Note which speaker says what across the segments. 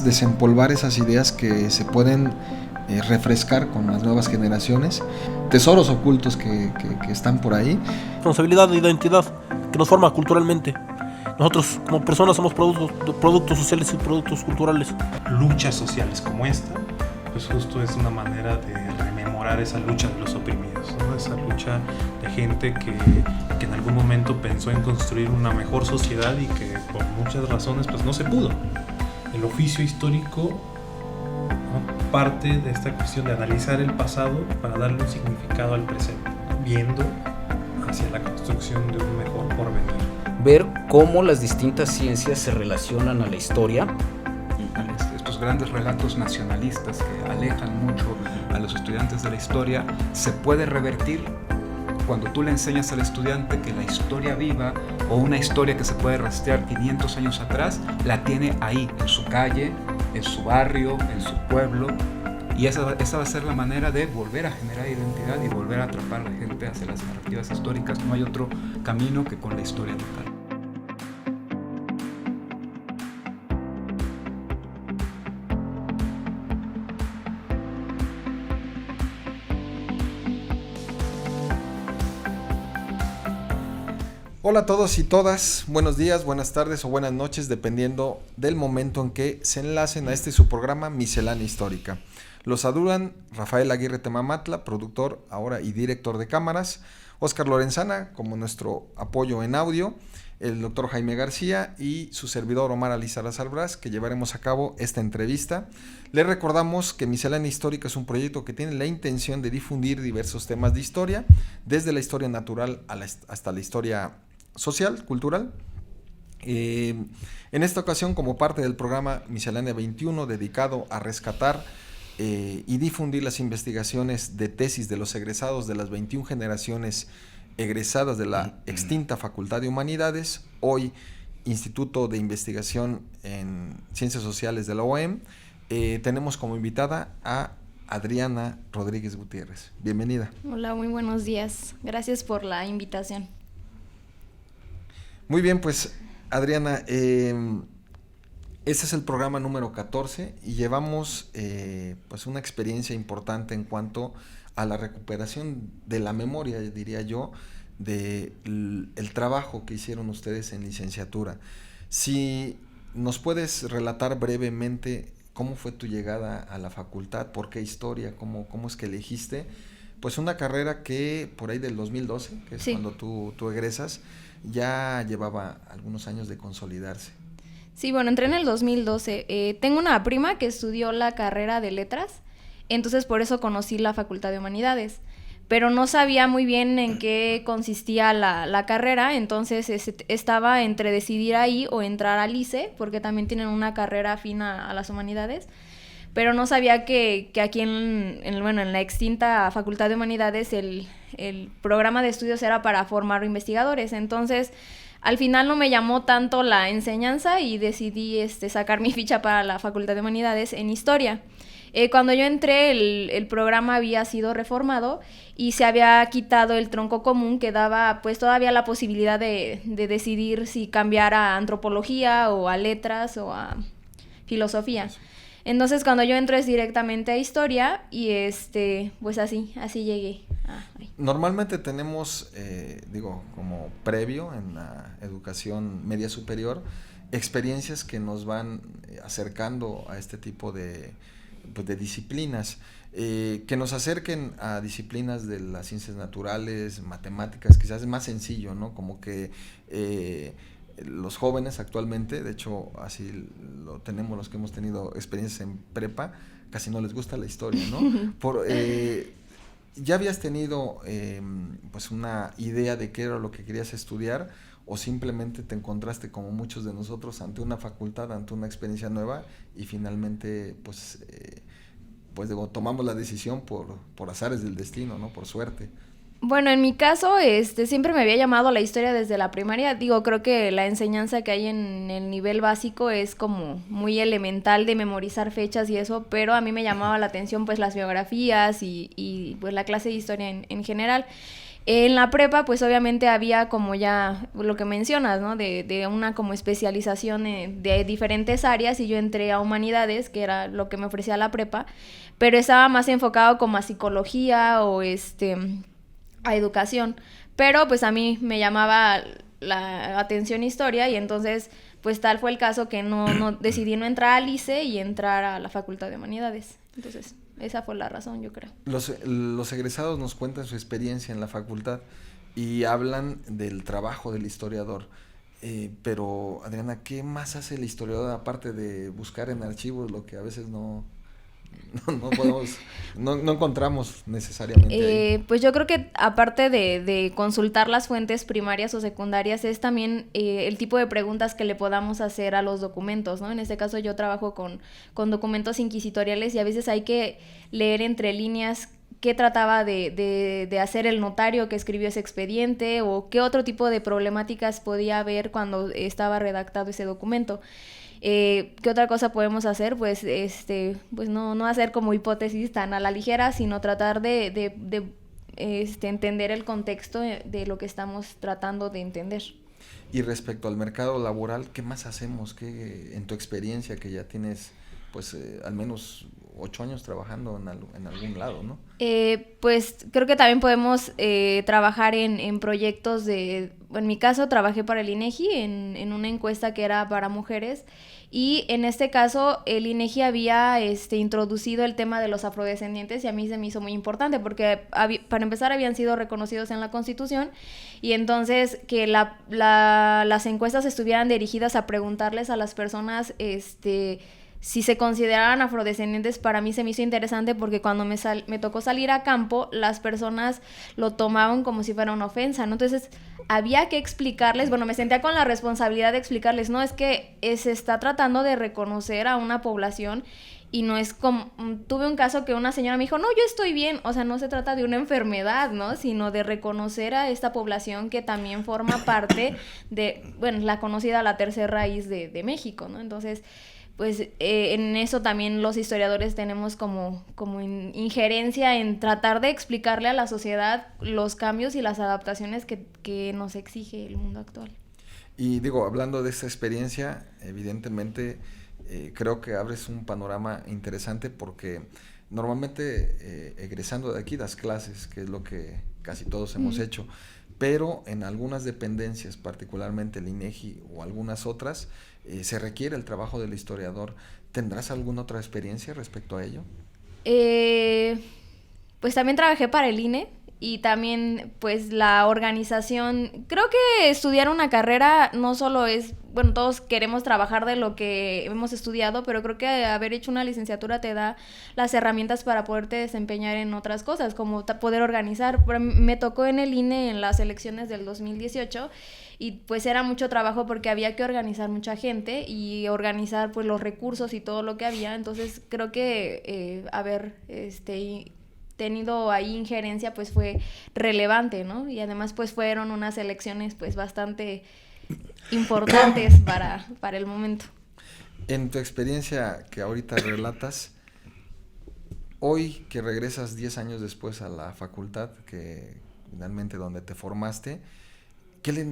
Speaker 1: Desempolvar esas ideas que se pueden refrescar con las nuevas generaciones, tesoros ocultos que están por ahí.
Speaker 2: Responsabilidad de identidad que nos forma culturalmente. Nosotros como personas somos productos sociales y productos culturales.
Speaker 3: Luchas sociales como esta, pues justo es una manera de rememorar esa lucha de los oprimidos, ¿no? Esa lucha de gente que en algún momento pensó en construir una mejor sociedad y que por muchas razones pues no se pudo. El oficio histórico, ¿no?, parte de esta cuestión de analizar el pasado para darle un significado al presente, ¿no?, viendo hacia la construcción de un mejor porvenir.
Speaker 4: Ver cómo las distintas ciencias se relacionan a la historia.
Speaker 5: Estos grandes relatos nacionalistas que alejan mucho a los estudiantes de la historia, se puede revertir cuando tú le enseñas al estudiante que la historia viva o una historia que se puede rastrear 500 años atrás, la tiene ahí, en su calle, en su barrio, en su pueblo. Y esa va a ser la manera de volver a generar identidad y volver a atrapar a la gente hacia las narrativas históricas. No hay otro camino que con la historia local.
Speaker 1: Hola a todos y todas, buenos días, buenas tardes o buenas noches, dependiendo del momento en que se enlacen a este su programa Miscelánea Histórica. Los saludan Rafael Aguirre Temamatla, productor ahora y director de cámaras, Óscar Lorenzana como nuestro apoyo en audio, el doctor Jaime García y su servidor Omar Alizar Salbraz, que llevaremos a cabo esta entrevista. Les recordamos que Miscelánea Histórica es un proyecto que tiene la intención de difundir diversos temas de historia, desde la historia natural hasta la historia social, cultural. En esta ocasión, como parte del programa Miscelánea 21, dedicado a rescatar y difundir las investigaciones de tesis de los egresados de las 21 generaciones egresadas de la extinta Facultad de Humanidades, hoy Instituto de Investigación en Ciencias Sociales de la UAM, tenemos como invitada a Adriana Rodríguez Gutiérrez. Bienvenida.
Speaker 6: Hola, muy buenos días. Gracias por la invitación.
Speaker 1: Muy bien, pues Adriana, este es el programa número 14 y llevamos pues una experiencia importante en cuanto a la recuperación de la memoria, diría yo, del trabajo que hicieron ustedes en licenciatura. Si nos puedes relatar brevemente cómo fue tu llegada a la facultad, por qué historia, cómo es que elegiste, pues una carrera que por ahí del 2012, que es cuando tú egresas, ya llevaba algunos años de consolidarse.
Speaker 6: Sí, bueno, entré en el 2012. Tengo una prima que estudió la carrera de letras, entonces por eso conocí la Facultad de Humanidades, pero no sabía muy bien en qué consistía la carrera, entonces estaba entre decidir ahí o entrar al ICE, porque también tienen una carrera afín a las humanidades, pero no sabía que aquí en la extinta Facultad de Humanidades el programa de estudios era para formar investigadores. Entonces, al final no me llamó tanto la enseñanza y decidí sacar mi ficha para la Facultad de Humanidades en Historia. Cuando yo entré, el programa había sido reformado y se había quitado el tronco común que daba pues todavía la posibilidad de decidir si cambiar a Antropología o a Letras o a Filosofía. Entonces, cuando yo entro es directamente a Historia y pues así llegué.
Speaker 1: Normalmente tenemos, como previo en la educación media superior, experiencias que nos van acercando a este tipo de disciplinas, que nos acerquen a disciplinas de las ciencias naturales, matemáticas, quizás es más sencillo, ¿no? Como que los jóvenes actualmente, de hecho así lo tenemos los que hemos tenido experiencias en prepa, casi no les gusta la historia, ¿no? ¿Ya habías tenido pues una idea de qué era lo que querías estudiar o simplemente te encontraste como muchos de nosotros ante una facultad, ante una experiencia nueva y finalmente tomamos la decisión por azares del destino, ¿no? Por suerte?
Speaker 6: Bueno, en mi caso, siempre me había llamado la historia desde la primaria. Creo que la enseñanza que hay en el nivel básico es como muy elemental de memorizar fechas y eso, pero a mí me llamaba la atención pues las biografías y pues la clase de historia en general. En la prepa, pues obviamente había como ya lo que mencionas, ¿no? De una como especialización de diferentes áreas, y yo entré a humanidades, que era lo que me ofrecía la prepa, pero estaba más enfocado como a psicología o a educación. Pero pues a mí me llamaba la atención historia, y entonces pues tal fue el caso que no decidí no entrar al ICE y entrar a la Facultad de Humanidades. Entonces esa fue la razón, yo creo.
Speaker 1: Los egresados nos cuentan su experiencia en la facultad y hablan del trabajo del historiador. Pero, Adriana, ¿qué más hace el historiador aparte de buscar en archivos lo que a veces no podemos, no encontramos necesariamente ahí?
Speaker 6: Pues yo creo que aparte de consultar las fuentes primarias o secundarias, es también el tipo de preguntas que le podamos hacer a los documentos, ¿no? En este caso yo trabajo con documentos inquisitoriales, y a veces hay que leer entre líneas qué trataba de hacer el notario que escribió ese expediente, o qué otro tipo de problemáticas podía haber cuando estaba redactado ese documento. ¿Qué otra cosa podemos hacer? Pues pues no hacer como hipótesis tan a la ligera, sino tratar de entender el contexto de lo que estamos tratando de entender.
Speaker 1: Y respecto al mercado laboral, ¿qué más hacemos? ¿Qué, en tu experiencia, que ya tienes pues al menos 8 años trabajando en algún lado, ¿no?
Speaker 6: Pues creo que también podemos trabajar en proyectos en mi caso trabajé para el INEGI en una encuesta que era para mujeres, y en este caso el INEGI había introducido el tema de los afrodescendientes, y a mí se me hizo muy importante porque para empezar habían sido reconocidos en la Constitución, y entonces que las encuestas estuvieran dirigidas a preguntarles a las personas si se consideraban afrodescendientes. Para mí se me hizo interesante porque cuando me tocó salir a campo, las personas lo tomaban como si fuera una ofensa, ¿no? Entonces había que explicarles, me sentía con la responsabilidad de explicarles, no, es que se está tratando de reconocer a una población, y no es como, tuve un caso que una señora me dijo, no, yo estoy bien, o sea, no se trata de una enfermedad, ¿no? Sino de reconocer a esta población que también forma parte de, la conocida la tercera raíz de México, ¿no? Entonces, pues en eso también los historiadores tenemos como injerencia en tratar de explicarle a la sociedad los cambios y las adaptaciones que nos exige el mundo actual.
Speaker 1: Y digo, hablando de esta experiencia, evidentemente creo que abres un panorama interesante, porque normalmente egresando de aquí das clases, que es lo que casi todos hemos hecho, pero en algunas dependencias, particularmente el INEGI o algunas otras, se requiere el trabajo del historiador. ¿Tendrás alguna otra experiencia respecto a ello?
Speaker 6: Pues también trabajé para el INE, y también pues la organización, creo que estudiar una carrera no solo es, todos queremos trabajar de lo que hemos estudiado, pero creo que haber hecho una licenciatura te da las herramientas para poderte desempeñar en otras cosas, como poder organizar. Me tocó en el INE en las elecciones del 2018, y pues era mucho trabajo porque había que organizar mucha gente y organizar pues los recursos y todo lo que había. Entonces creo que haber tenido ahí injerencia pues fue relevante, ¿no? Y además pues fueron unas elecciones pues bastante importantes para el momento.
Speaker 1: En tu experiencia que ahorita relatas, hoy que regresas 10 años después a la facultad, que finalmente donde te formaste, ¿qué le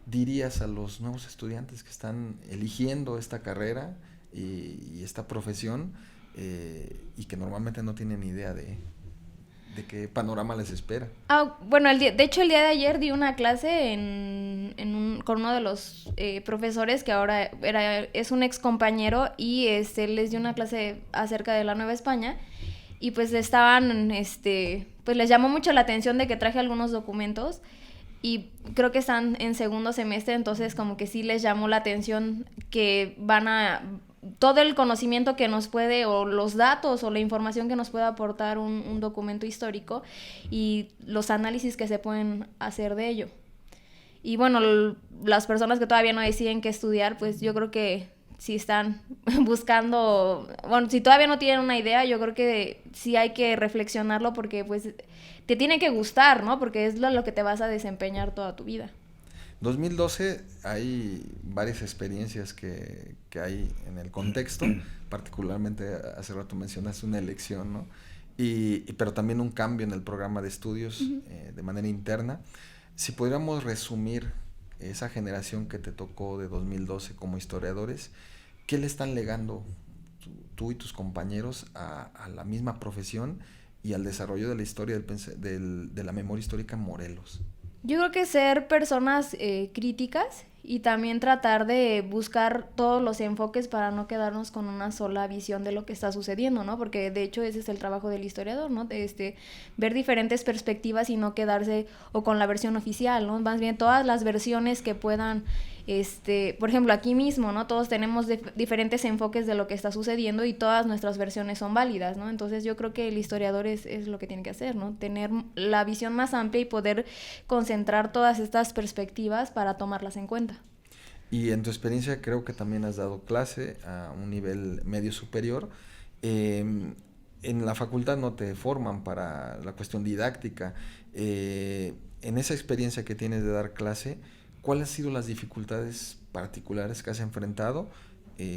Speaker 1: dirías a los nuevos estudiantes que están eligiendo esta carrera y esta profesión, y que normalmente no tienen idea de qué panorama les espera?
Speaker 6: De hecho el día de ayer di una clase con uno de los profesores que ahora es un ex compañero, y les di una clase acerca de la Nueva España, y pues pues les llamó mucho la atención de que traje algunos documentos, y creo que están en segundo semestre, entonces como que sí les llamó la atención que todo el conocimiento que nos puede, o los datos o la información que nos puede aportar un documento histórico, y los análisis que se pueden hacer de ello. Y las personas que todavía no deciden qué estudiar, pues yo creo que si están buscando, si todavía no tienen una idea, yo creo que sí hay que reflexionarlo, porque pues te tiene que gustar, ¿no? Porque es lo que te vas a desempeñar toda tu vida.
Speaker 1: 2012 hay varias experiencias que hay en el contexto, particularmente hace rato mencionaste una elección, ¿no? pero también un cambio en el programa de estudios de manera interna. Si pudiéramos resumir esa generación que te tocó de 2012 como historiadores, ¿qué le están legando tú y tus compañeros a la misma profesión y al desarrollo de la historia de la memoria histórica en Morelos?
Speaker 6: Yo creo que ser personas críticas y también tratar de buscar todos los enfoques para no quedarnos con una sola visión de lo que está sucediendo, ¿no? Porque de hecho ese es el trabajo del historiador, ¿no? Ver diferentes perspectivas y no quedarse o con la versión oficial, ¿no? Más bien todas las versiones que puedan, por ejemplo, aquí mismo, ¿no? Todos tenemos diferentes enfoques de lo que está sucediendo y todas nuestras versiones son válidas, ¿no? Entonces yo creo que el historiador es lo que tiene que hacer, ¿no? Tener la visión más amplia y poder concentrar todas estas perspectivas para tomarlas en cuenta.
Speaker 1: Y en tu experiencia creo que también has dado clase a un nivel medio superior. En la facultad no te forman para la cuestión didáctica. En esa experiencia que tienes de dar clase, ¿cuáles han sido las dificultades particulares que has enfrentado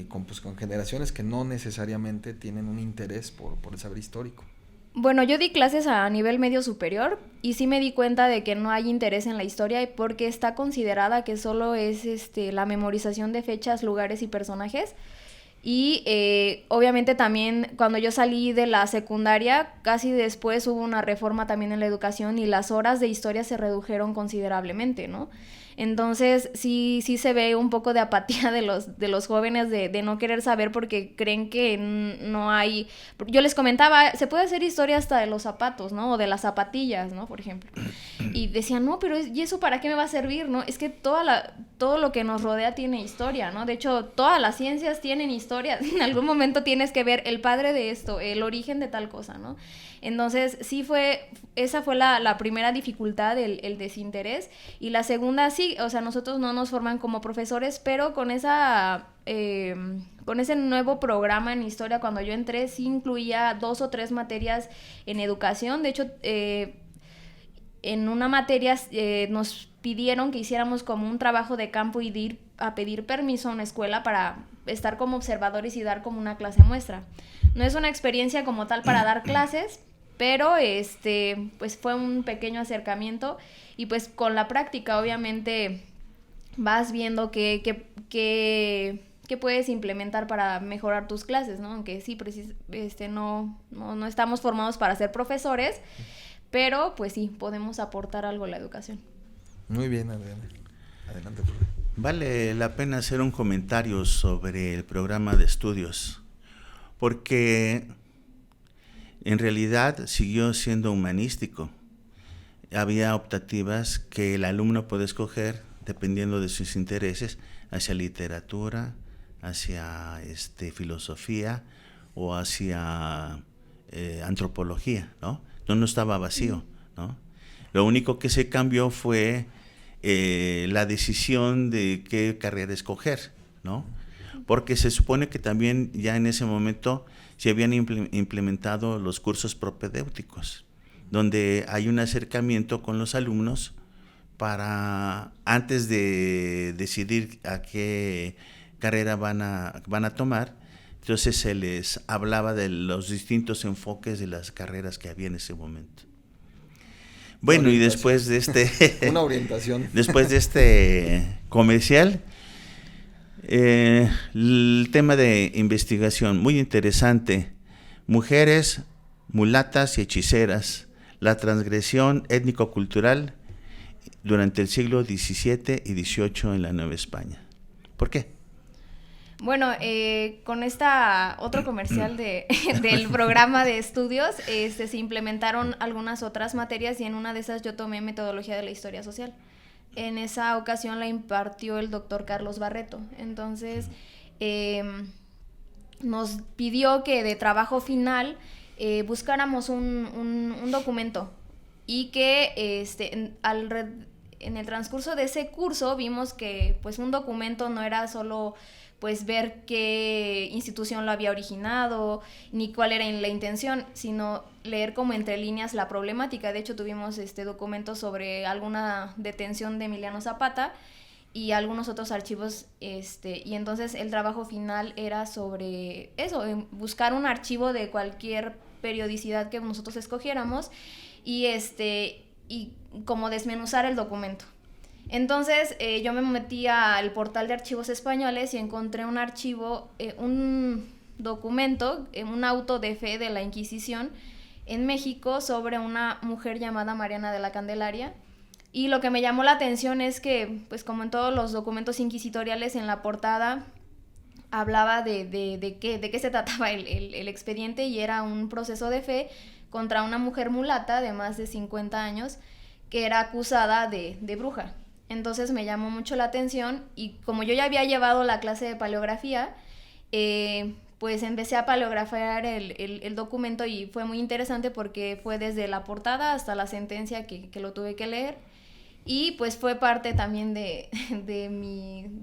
Speaker 1: con generaciones que no necesariamente tienen un interés por el saber histórico?
Speaker 6: Bueno, yo di clases a nivel medio superior y sí me di cuenta de que no hay interés en la historia porque está considerada que solo es la memorización de fechas, lugares y personajes. Y obviamente también cuando yo salí de la secundaria, casi después hubo una reforma también en la educación y las horas de historia se redujeron considerablemente, ¿no? Entonces sí se ve un poco de apatía de los jóvenes de no querer saber porque creen que no hay... Yo les comentaba, se puede hacer historia hasta de los zapatos, ¿no? O de las zapatillas, ¿no? Por ejemplo. Y decían, no, pero ¿y eso para qué me va a servir, no? Es que todo lo que nos rodea tiene historia, ¿no? De hecho, todas las ciencias tienen historia. En algún momento tienes que ver el padre de esto, el origen de tal cosa, ¿no? Entonces, esa fue la primera dificultad, el desinterés. Y la segunda, sí, o sea, nosotros no nos forman como profesores, pero con ese nuevo programa en historia, cuando yo entré, sí incluía 2 o 3 materias en educación. De hecho, en una materia nos pidieron que hiciéramos como un trabajo de campo y de ir a pedir permiso a una escuela para estar como observadores y dar como una clase muestra. No es una experiencia como tal para dar clases, pero pues fue un pequeño acercamiento y pues con la práctica obviamente vas viendo qué puedes implementar para mejorar tus clases, ¿no? Aunque sí, no estamos formados para ser profesores, pero pues sí, podemos aportar algo a la educación.
Speaker 1: Muy bien, Adriana. Adelante, por favor.
Speaker 7: Vale la pena hacer un comentario sobre el programa de estudios, porque en realidad siguió siendo humanístico. Había optativas que el alumno puede escoger dependiendo de sus intereses hacia literatura, hacia filosofía o hacia antropología, ¿no? No estaba vacío, ¿no? Lo único que se cambió fue la decisión de qué carrera escoger, ¿no? Porque se supone que también ya en ese momento se habían implementado los cursos propedéuticos, donde hay un acercamiento con los alumnos para, antes de decidir a qué carrera van a tomar, entonces se les hablaba de los distintos enfoques de las carreras que había en ese momento. Bueno, y después de
Speaker 1: una orientación.
Speaker 7: Después de este comercial, el tema de investigación, muy interesante. Mujeres, mulatas y hechiceras, la transgresión étnico-cultural durante el siglo XVII y XVIII en la Nueva España. ¿Por qué?
Speaker 6: Bueno, con otro comercial del programa de estudios, se implementaron algunas otras materias y en una de esas yo tomé metodología de la historia social. En esa ocasión la impartió el doctor Carlos Barreto. Entonces, nos pidió que de trabajo final buscáramos un documento y que en el transcurso de ese curso vimos que pues un documento no era solo pues ver qué institución lo había originado, ni cuál era la intención, sino leer como entre líneas la problemática. De hecho, tuvimos documento sobre alguna detención de Emiliano Zapata y algunos otros archivos, y entonces el trabajo final era sobre eso, buscar un archivo de cualquier periodicidad que nosotros escogiéramos y como desmenuzar el documento. Entonces yo me metí al portal de archivos españoles y encontré un archivo, un documento, un auto de fe de la Inquisición en México sobre una mujer llamada Mariana de la Candelaria. Y lo que me llamó la atención es que, pues como en todos los documentos inquisitoriales, en la portada hablaba de qué se trataba el expediente, y era un proceso de fe contra una mujer mulata de más de 50 años que era acusada de bruja. Entonces me llamó mucho la atención, y como yo ya había llevado la clase de paleografía, pues empecé a paleografiar el documento, y fue muy interesante porque fue desde la portada hasta la sentencia que lo tuve que leer. Y pues fue parte también de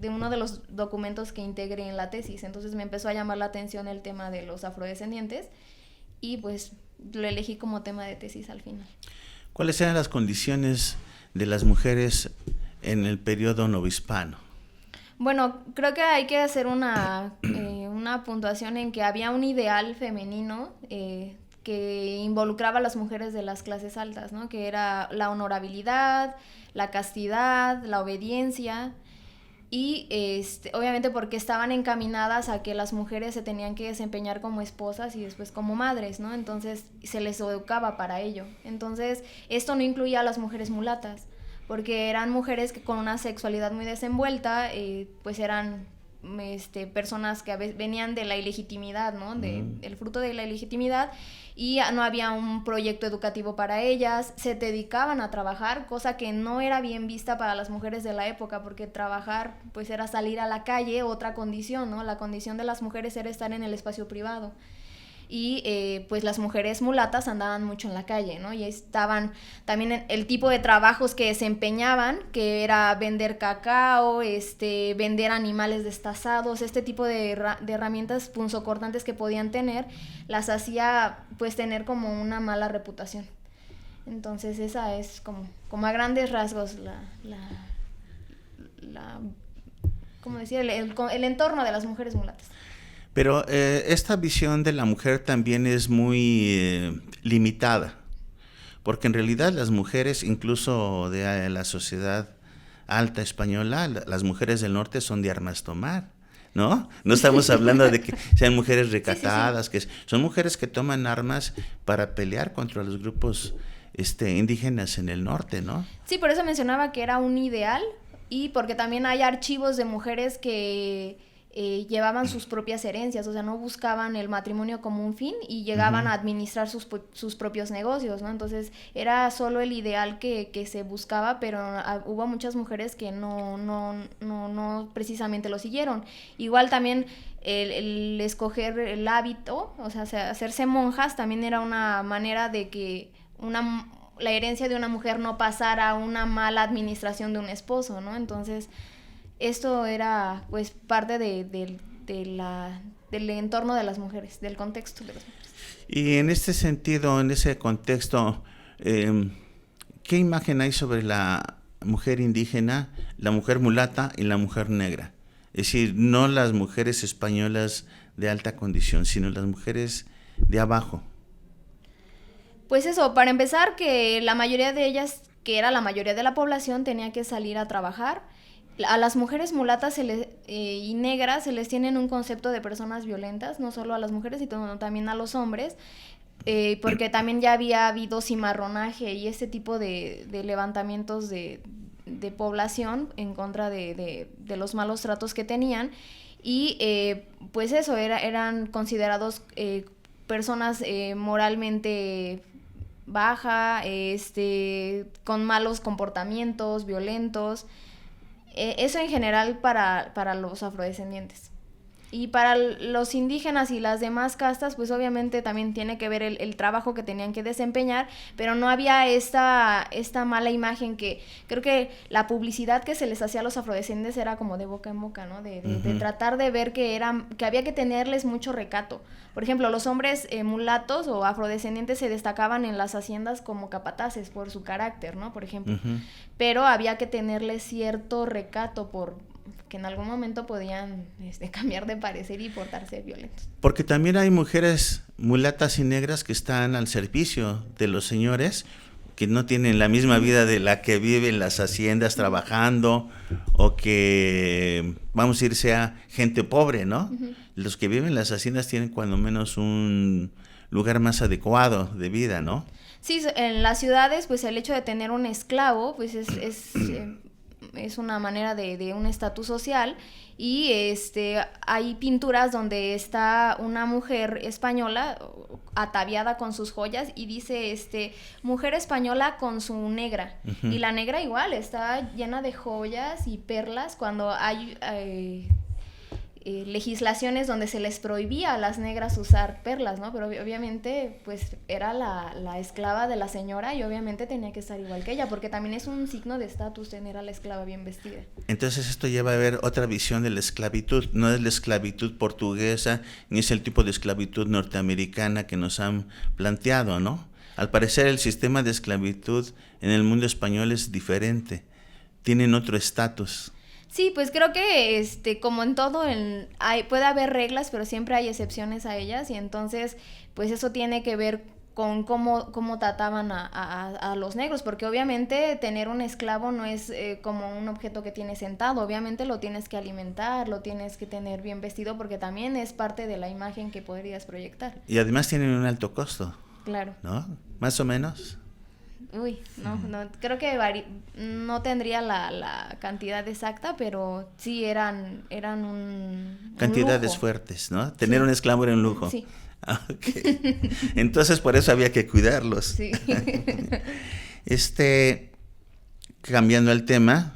Speaker 6: uno de los documentos que integré en la tesis. Entonces me empezó a llamar la atención el tema de los afrodescendientes, y pues lo elegí como tema de tesis al final.
Speaker 7: ¿Cuáles eran las condiciones de las mujeres en el periodo novohispano?
Speaker 6: Bueno, creo que hay que hacer una puntuación en que había un ideal femenino que involucraba a las mujeres de las clases altas, ¿no? Que era la honorabilidad, la castidad, la obediencia, y obviamente porque estaban encaminadas a que las mujeres se tenían que desempeñar como esposas y después como madres, ¿no? Entonces se les educaba para ello. Entonces esto no incluía a las mujeres mulatas, porque eran mujeres que con una sexualidad muy desenvuelta, pues eran personas que venían de la ilegitimidad, ¿no? El fruto de la ilegitimidad, y no había un proyecto educativo para ellas. Se dedicaban a trabajar, cosa que no era bien vista para las mujeres de la época, porque trabajar pues era salir a la calle, otra condición, ¿no? La condición de las mujeres era estar en el espacio privado. Y pues las mujeres mulatas andaban mucho en la calle, ¿no? Y estaban también el tipo de trabajos que desempeñaban, que era vender cacao, vender animales destazados, este tipo de herramientas punzocortantes que podían tener, las hacía pues tener como una mala reputación. Entonces esa es como a grandes rasgos ¿cómo decir? El entorno de las mujeres mulatas.
Speaker 7: Pero esta visión de la mujer también es muy limitada, porque en realidad las mujeres, incluso de la sociedad alta española, las mujeres del norte son de armas tomar, ¿no? No estamos hablando de que sean mujeres recatadas, sí. Que son mujeres que toman armas para pelear contra los grupos indígenas en el norte, ¿no?
Speaker 6: Sí, por eso mencionaba que era un ideal, y porque también hay archivos de mujeres que llevaban sus propias herencias, o sea, no buscaban el matrimonio como un fin y llegaban a administrar sus propios negocios, ¿no? Entonces era solo el ideal que se buscaba, pero hubo muchas mujeres que no precisamente lo siguieron. Igual también el escoger el hábito, o sea, hacerse monjas también era una manera de que la herencia de una mujer no pasara a una mala administración de un esposo, ¿no? Entonces esto era pues parte del entorno de las mujeres, del contexto de las mujeres.
Speaker 7: Y en este sentido, en ese contexto, ¿qué imagen hay sobre la mujer indígena, la mujer mulata y la mujer negra? Es decir, no las mujeres españolas de alta condición, sino las mujeres de abajo.
Speaker 6: Pues eso, para empezar, que la mayoría de ellas, que era la mayoría de la población, tenía que salir a trabajar. A las mujeres mulatas y negras se les tienen un concepto de personas violentas, no solo a las mujeres, sino también a los hombres, porque también ya había habido cimarronaje y ese tipo de levantamientos de población en contra de los malos tratos que tenían, y pues eso, eran considerados personas moralmente baja, con malos comportamientos, violentos. Eso en general para los afrodescendientes. Y para los indígenas y las demás castas, pues obviamente también tiene que ver el trabajo que tenían que desempeñar, pero no había esta mala imagen que creo que la publicidad que se les hacía a los afrodescendientes era como de boca en boca, ¿no? De tratar de ver que había que tenerles mucho recato. Por ejemplo, los hombres mulatos o afrodescendientes se destacaban en las haciendas como capataces por su carácter, ¿no? Por ejemplo. Pero había que tenerles cierto recato que en algún momento podían cambiar de parecer y portarse violentos.
Speaker 7: Porque también hay mujeres mulatas y negras que están al servicio de los señores, que no tienen la misma vida de la que viven las haciendas trabajando, o que, vamos a decir, sea gente pobre, ¿no? Uh-huh. Los que viven en las haciendas tienen cuando menos un lugar más adecuado de vida, ¿no?
Speaker 6: Sí, en las ciudades, pues el hecho de tener un esclavo, pues es una manera de un estatus social, y hay pinturas donde está una mujer española ataviada con sus joyas y dice mujer española con su negra. Uh-huh. Y la negra igual está llena de joyas y perlas, cuando hay legislaciones donde se les prohibía a las negras usar perlas, ¿no? Pero obviamente pues era la esclava de la señora, y obviamente tenía que estar igual que ella, porque también es un signo de estatus tener a la esclava bien vestida.
Speaker 7: Entonces esto lleva a ver otra visión de la esclavitud. No es la esclavitud portuguesa, ni es el tipo de esclavitud norteamericana que nos han planteado, ¿no? Al parecer el sistema de esclavitud en el mundo español es diferente, tienen otro estatus.
Speaker 6: Sí, pues creo que como en todo, puede haber reglas, pero siempre hay excepciones a ellas, y entonces pues eso tiene que ver con cómo trataban a los negros, porque obviamente tener un esclavo no es como un objeto que tienes sentado, obviamente lo tienes que alimentar, lo tienes que tener bien vestido, porque también es parte de la imagen que podrías proyectar.
Speaker 7: Y además tienen un alto costo.
Speaker 6: Claro. ¿No?
Speaker 7: Más o menos.
Speaker 6: Uy, no, creo que no tendría la cantidad exacta, pero sí eran un
Speaker 7: cantidades
Speaker 6: lujo.
Speaker 7: Fuertes, ¿no? Tener sí. Un esclavo era un lujo.
Speaker 6: Sí.
Speaker 7: Okay. Entonces por eso había que cuidarlos.
Speaker 6: Sí.
Speaker 7: Cambiando el tema,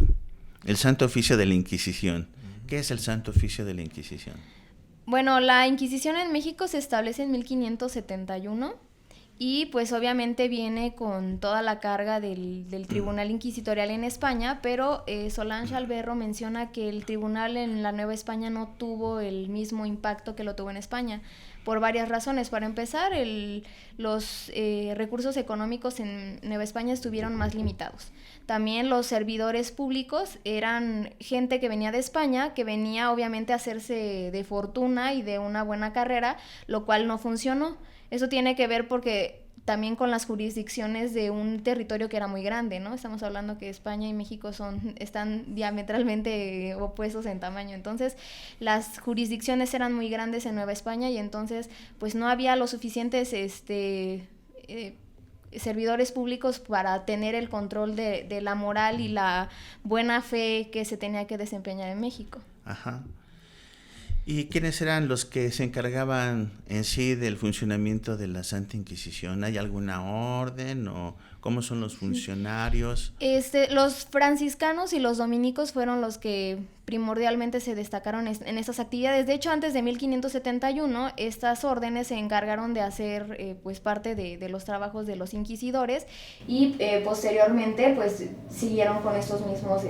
Speaker 7: el Santo Oficio de la Inquisición. ¿Qué es el Santo Oficio de la Inquisición?
Speaker 6: Bueno, la Inquisición en México se establece en 1571. Y pues obviamente viene con toda la carga del Tribunal Inquisitorial en España, pero Solange Alberro menciona que el tribunal en la Nueva España no tuvo el mismo impacto que lo tuvo en España, por varias razones. Para empezar, los recursos económicos en Nueva España estuvieron más limitados. También los servidores públicos eran gente que venía de España, que venía obviamente a hacerse de fortuna y de una buena carrera, lo cual no funcionó. Eso tiene que ver porque también con las jurisdicciones de un territorio que era muy grande, ¿no? Estamos hablando que España y México están diametralmente opuestos en tamaño. Entonces, las jurisdicciones eran muy grandes en Nueva España, y entonces pues no había los suficientes servidores públicos para tener el control de la moral y la buena fe que se tenía que desempeñar en México.
Speaker 7: Ajá. ¿Y quiénes eran los que se encargaban en sí del funcionamiento de la Santa Inquisición? ¿Hay alguna orden o cómo son los funcionarios?
Speaker 6: Los franciscanos y los dominicos fueron los que primordialmente se destacaron en estas actividades. De hecho, antes de 1571, estas órdenes se encargaron de hacer pues parte de los trabajos de los inquisidores, y posteriormente pues siguieron con estos mismos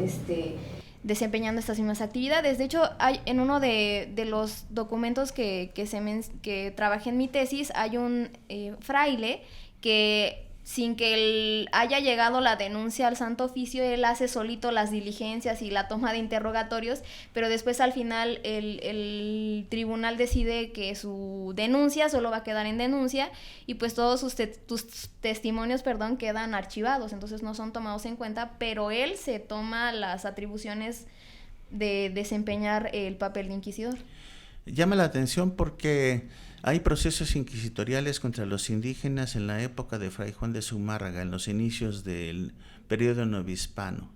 Speaker 6: desempeñando estas mismas actividades. De hecho, hay en uno de los documentos que trabajé en mi tesis, hay un fraile que, sin que él haya llegado la denuncia al Santo Oficio, él hace solito las diligencias y la toma de interrogatorios, pero después al final el tribunal decide que su denuncia solo va a quedar en denuncia, y pues todos tus testimonios, quedan archivados, entonces no son tomados en cuenta, pero él se toma las atribuciones de desempeñar el papel de inquisidor.
Speaker 7: Llama la atención porque hay procesos inquisitoriales contra los indígenas en la época de Fray Juan de Zumárraga, en los inicios del periodo novohispano.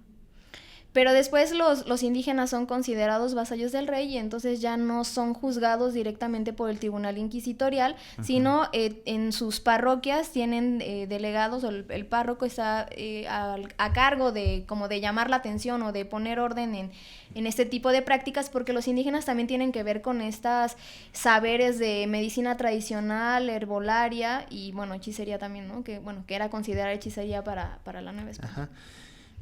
Speaker 6: Pero después los indígenas son considerados vasallos del rey, y entonces ya no son juzgados directamente por el tribunal inquisitorial, uh-huh, sino en sus parroquias tienen delegados, o el párroco está a cargo de llamar la atención o de poner orden en este tipo de prácticas, porque los indígenas también tienen que ver con estas saberes de medicina tradicional, herbolaria y hechicería también, ¿no? Que era considerada hechicería para la Nueva España.
Speaker 7: Ajá.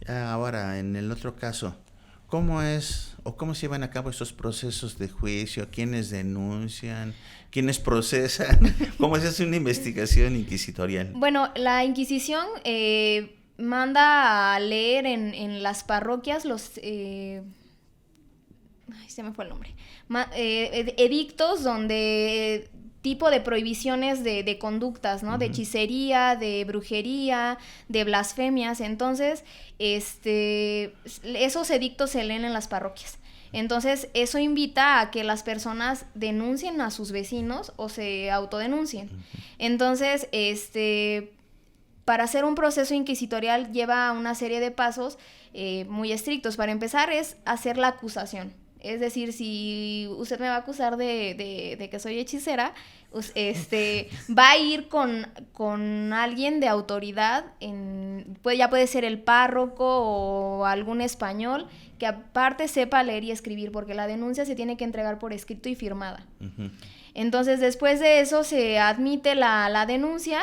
Speaker 7: Ahora, en el otro caso, ¿cómo se llevan a cabo estos procesos de juicio? ¿Quiénes denuncian? ¿Quiénes procesan? ¿Cómo se hace una investigación inquisitorial?
Speaker 6: Bueno, la Inquisición manda a leer en las parroquias se me fue el nombre. Edictos donde tipo de prohibiciones de conductas, ¿no? De hechicería, de brujería, de blasfemias. Entonces, esos edictos se leen en las parroquias. Entonces, eso invita a que las personas denuncien a sus vecinos o se autodenuncien. Entonces, para hacer un proceso inquisitorial lleva una serie de pasos muy estrictos. Para empezar es hacer la acusación. Es decir, si usted me va a acusar de que soy hechicera, va a ir con alguien de autoridad, ya puede ser el párroco o algún español, que aparte sepa leer y escribir, porque la denuncia se tiene que entregar por escrito y firmada. Entonces, después de eso se admite la denuncia,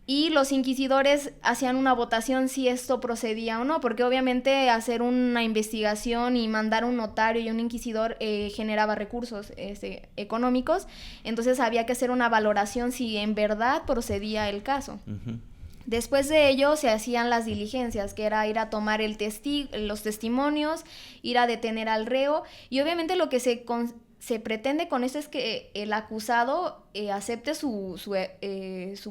Speaker 6: y los inquisidores hacían una votación si esto procedía o no, porque obviamente hacer una investigación y mandar un notario y un inquisidor generaba recursos económicos, entonces había que hacer una valoración si en verdad procedía el caso. Después de ello se hacían las diligencias, que era ir a tomar los testimonios, ir a detener al reo, y obviamente lo que se pretende con esto es que el acusado acepte su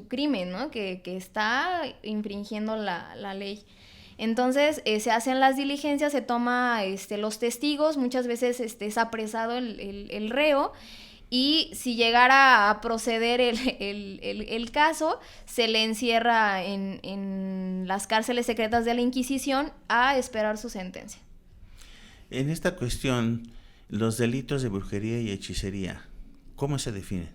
Speaker 6: crimen, ¿no? Que está infringiendo la ley. Entonces se hacen las diligencias, se toma los testigos, muchas veces es apresado el reo, y si llegara a proceder el caso, se le encierra en las cárceles secretas de la Inquisición a esperar su sentencia.
Speaker 7: En esta cuestión, los delitos de brujería y hechicería, ¿cómo se definen?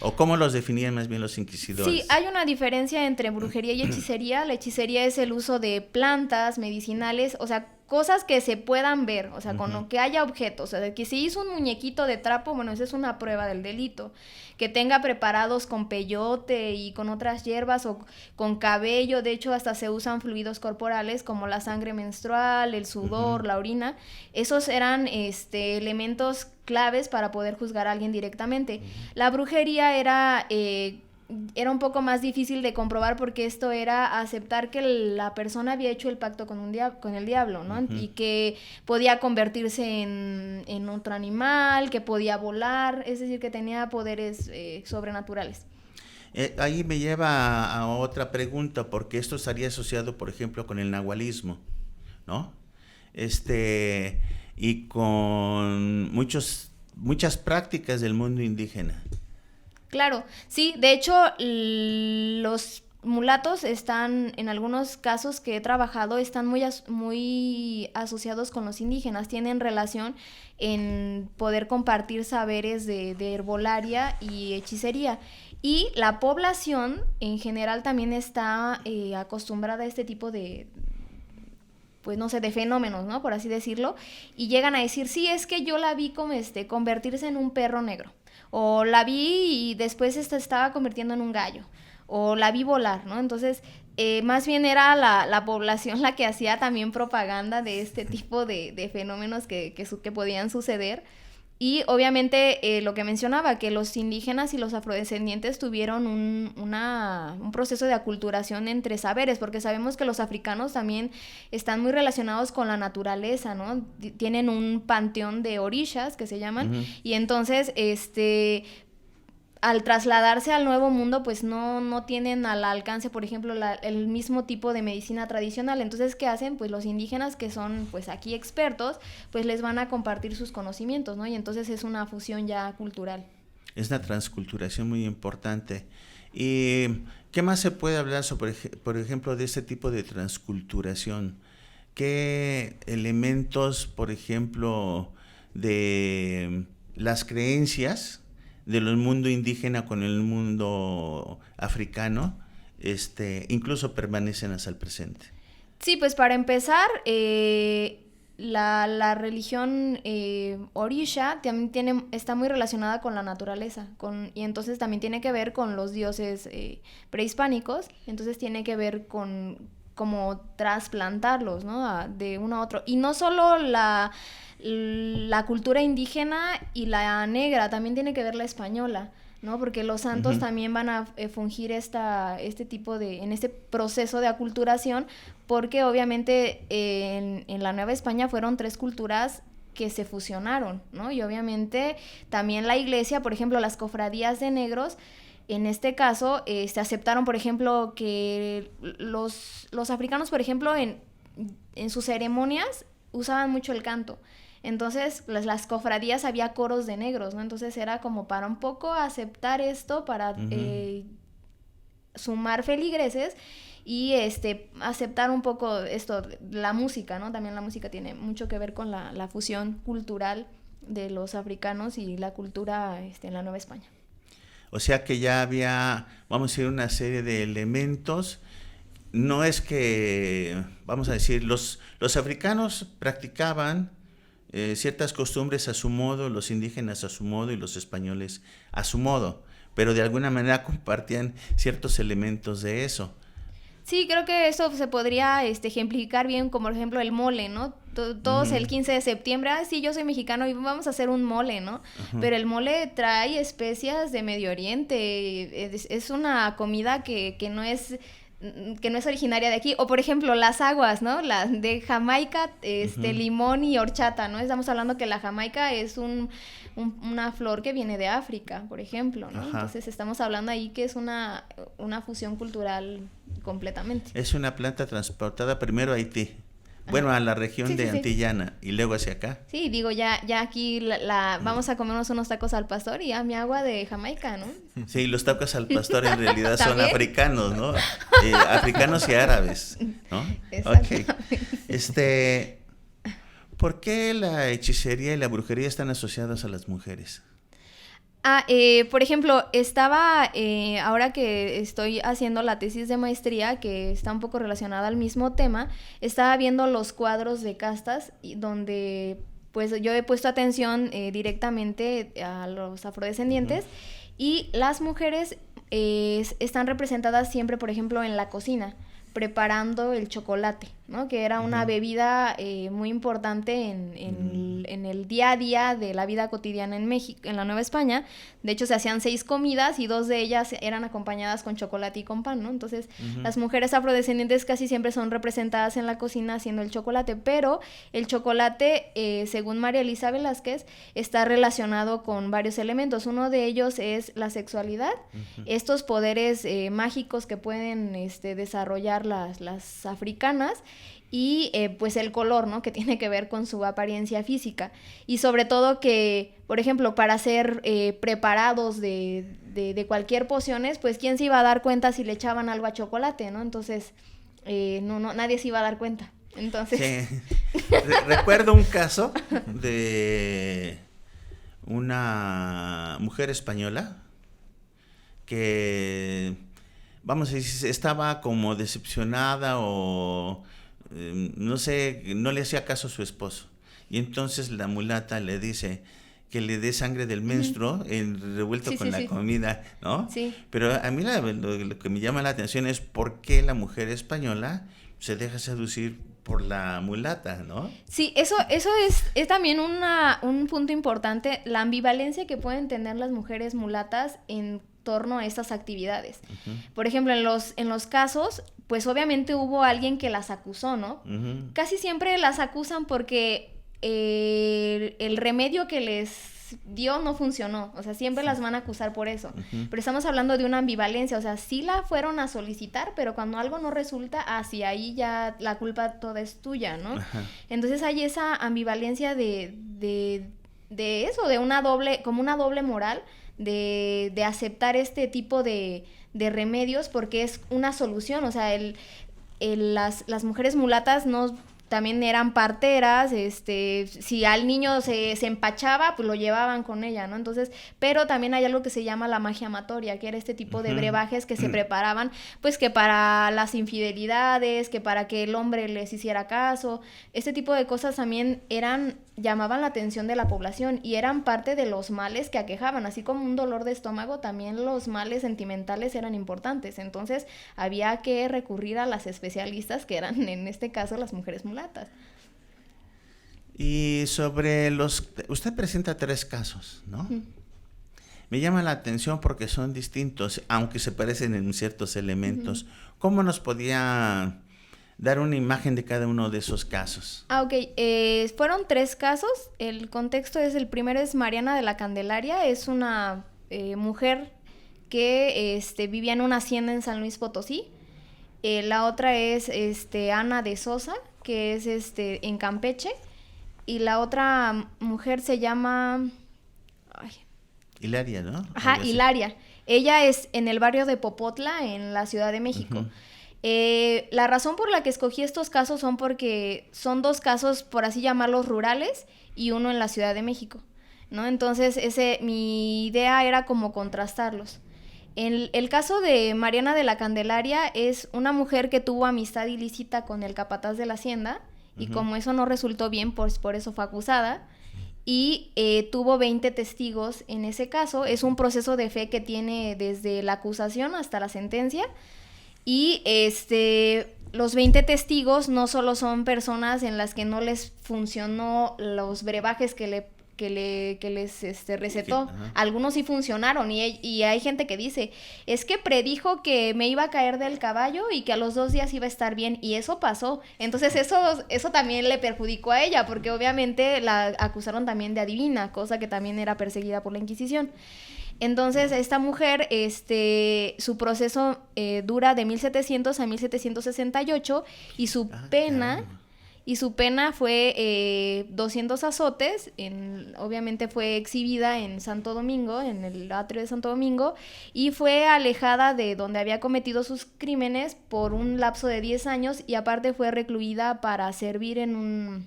Speaker 7: ¿O cómo los definían más bien los inquisidores?
Speaker 6: Sí, hay una diferencia entre brujería y hechicería. La hechicería es el uso de plantas medicinales, o sea, cosas que se puedan ver, o sea, con lo que haya objetos. O sea, que si hizo un muñequito de trapo, bueno, esa es una prueba del delito. Que tenga preparados con peyote y con otras hierbas o con cabello. De hecho, hasta se usan fluidos corporales como la sangre menstrual, el sudor, la orina. Esos eran elementos claves para poder juzgar a alguien directamente. La brujería era un poco más difícil de comprobar, porque esto era aceptar que la persona había hecho el pacto con el diablo, ¿no? Y que podía convertirse en otro animal, que podía volar, es decir, que tenía poderes sobrenaturales.
Speaker 7: Ahí me lleva a otra pregunta, porque esto estaría asociado, por ejemplo, con el nahualismo, ¿no? Y con muchas prácticas del mundo indígena.
Speaker 6: Claro, sí, de hecho los mulatos están, en algunos casos que he trabajado, están muy asociados con los indígenas, tienen relación en poder compartir saberes de herbolaria y hechicería. Y la población en general también está acostumbrada a este tipo de fenómenos, ¿no? Por así decirlo, y llegan a decir, sí, es que yo la vi como convertirse en un perro negro, o la vi y después estaba convirtiendo en un gallo, o la vi volar, ¿no? Entonces, más bien era la población la que hacía también propaganda de este tipo de fenómenos que podían suceder. Y obviamente lo que mencionaba, que los indígenas y los afrodescendientes tuvieron un proceso de aculturación entre saberes, porque sabemos que los africanos también están muy relacionados con la naturaleza, ¿no? Tienen un panteón de orishas, que se llaman, y entonces al trasladarse al Nuevo Mundo, pues no tienen al alcance, por ejemplo, el mismo tipo de medicina tradicional. Entonces, ¿qué hacen? Pues los indígenas, que son pues aquí expertos, pues les van a compartir sus conocimientos, ¿no? Y entonces es una fusión ya cultural.
Speaker 7: Es una transculturación muy importante. ¿Y qué más se puede hablar sobre, por ejemplo, de este tipo de transculturación? ¿Qué elementos, por ejemplo, de las creencias del mundo indígena con el mundo africano, incluso permanecen hasta el presente?
Speaker 6: Sí, pues para empezar, la religión orisha también está muy relacionada con la naturaleza, y entonces también tiene que ver con los dioses prehispánicos, entonces tiene que ver con cómo trasplantarlos, ¿no? De uno a otro. Y no solo la cultura indígena y la negra, también tiene que ver la española, ¿no? Porque los santos también van a fungir en este proceso de aculturación, porque obviamente en la Nueva España fueron 3 culturas que se fusionaron, ¿no? Y obviamente también la iglesia, por ejemplo, las cofradías de negros, en este caso, se aceptaron, por ejemplo, que los africanos, por ejemplo, en sus ceremonias usaban mucho el canto. Entonces, las cofradías había coros de negros, ¿no? Entonces era como para un poco aceptar esto, para sumar feligreses y aceptar un poco esto, la música, ¿no? También la música tiene mucho que ver con la fusión cultural de los africanos y la cultura en la Nueva España.
Speaker 7: O sea que ya había, vamos a decir, una serie de elementos. No es que, vamos a decir, los africanos practicaban ciertas costumbres a su modo, los indígenas a su modo y los españoles a su modo, pero de alguna manera compartían ciertos elementos de eso.
Speaker 6: Sí, creo que eso se podría ejemplificar bien, como por ejemplo el mole, ¿no? Todos el 15 de septiembre, sí, yo soy mexicano y vamos a hacer un mole, ¿no? Pero el mole trae especias de Medio Oriente, es una comida que no es originaria de aquí. O por ejemplo las aguas, ¿no? La de Jamaica, limón y horchata, ¿no? Estamos hablando que la Jamaica es una flor que viene de África, por ejemplo, ¿no? Entonces estamos hablando ahí que es una fusión cultural completamente.
Speaker 7: Es una planta transportada primero a Haití, bueno, a la región de Antillana y luego hacia acá. Sí,
Speaker 6: digo, ya aquí vamos a comernos unos tacos al pastor y mi agua de Jamaica, ¿no?
Speaker 7: Sí, los tacos al pastor en realidad son africanos, ¿no? Africanos y árabes, ¿no?
Speaker 6: Exactamente.
Speaker 7: Okay. ¿Por qué la hechicería y la brujería están asociadas a las mujeres?
Speaker 6: Por ejemplo, ahora que estoy haciendo la tesis de maestría, que está un poco relacionada al mismo tema, estaba viendo los cuadros de castas, donde pues yo he puesto atención directamente a los afrodescendientes, y las mujeres están representadas siempre, por ejemplo, en la cocina, preparando el chocolate, ¿no? Que era una bebida muy importante en el día a día de la vida cotidiana en México, en la Nueva España. De hecho, se hacían 6 comidas y 2 de ellas eran acompañadas con chocolate y con pan, ¿no? Entonces, las mujeres afrodescendientes casi siempre son representadas en la cocina haciendo el chocolate, pero el chocolate, según María Elisa Velázquez, está relacionado con varios elementos. Uno de ellos es la sexualidad, estos poderes mágicos que pueden desarrollar las africanas, y pues el color, ¿no? Que tiene que ver con su apariencia física, y sobre todo que, por ejemplo, para ser preparados de cualquier pociones, pues quién se iba a dar cuenta si le echaban algo a chocolate, ¿no? Entonces nadie se iba a dar cuenta. Entonces
Speaker 7: sí. Recuerdo un caso de una mujer española que, vamos a decir, estaba como decepcionada o no sé, no le hacía caso a su esposo. Y entonces la mulata le dice que le dé sangre del menstruo revuelto con la comida, ¿no? Sí. Pero a mí lo que me llama la atención es por qué la mujer española se deja seducir por la mulata, ¿no?
Speaker 6: Sí, eso es también un punto importante, la ambivalencia que pueden tener las mujeres mulatas en torno a estas actividades. Por ejemplo, en los casos, pues obviamente hubo alguien que las acusó, ¿no? Casi siempre las acusan porque el remedio que les dio no funcionó, o sea, siempre las van a acusar por eso. Pero estamos hablando de una ambivalencia, o sea, sí la fueron a solicitar, pero cuando algo no resulta, hacia ahí ya la culpa toda es tuya, ¿no? Entonces hay esa ambivalencia de eso, de una doble moral, de aceptar este tipo de remedios porque es una solución. O sea, las mujeres mulatas también eran parteras, si al niño se empachaba, pues lo llevaban con ella, ¿no? Entonces, pero también hay algo que se llama la magia amatoria, que era este tipo de brebajes que se preparaban, pues que para las infidelidades, que para que el hombre les hiciera caso, este tipo de cosas también llamaban la atención de la población y eran parte de los males que aquejaban, así como un dolor de estómago, también los males sentimentales eran importantes. Entonces había que recurrir a las especialistas, que eran en este caso las mujeres mulatas.
Speaker 7: Y sobre usted presenta 3 casos, ¿no? Me llama la atención porque son distintos, aunque se parecen en ciertos elementos. ¿Cómo nos podía dar una imagen de cada uno de esos casos.
Speaker 6: Ok. Fueron 3 casos. El contexto es, el primero es Mariana de la Candelaria. Es una mujer que vivía en una hacienda en San Luis Potosí. La otra es Ana de Sosa, que es en Campeche. Y la otra mujer se llama...
Speaker 7: Hilaria, ¿no?
Speaker 6: Ajá, Hilaria. Ella es en el barrio de Popotla, en la Ciudad de México.
Speaker 7: Uh-huh.
Speaker 6: La razón por la que escogí estos casos son porque son 2 casos, por así llamarlos, rurales y uno en la Ciudad de México, ¿no? Entonces, mi idea era como contrastarlos. El caso de Mariana de la Candelaria es una mujer que tuvo amistad ilícita con el capataz de la hacienda, y como eso no resultó bien, pues por eso fue acusada, y tuvo 20 testigos en ese caso. Es un proceso de fe que tiene desde la acusación hasta la sentencia. Y los 20 testigos no solo son personas en las que no les funcionó los brebajes que les recetó. Algunos sí funcionaron, y hay gente que dice, es que predijo que me iba a caer del caballo y que a los 2 días iba a estar bien, y eso pasó. Entonces eso también le perjudicó a ella, porque obviamente la acusaron también de adivina, cosa que también era perseguida por la Inquisición. Entonces, esta mujer, su proceso dura de 1700 a 1768, y su pena fue 200 azotes. Obviamente fue exhibida en Santo Domingo, en el atrio de Santo Domingo, y fue alejada de donde había cometido sus crímenes por un lapso de 10 años, y aparte fue recluida para servir en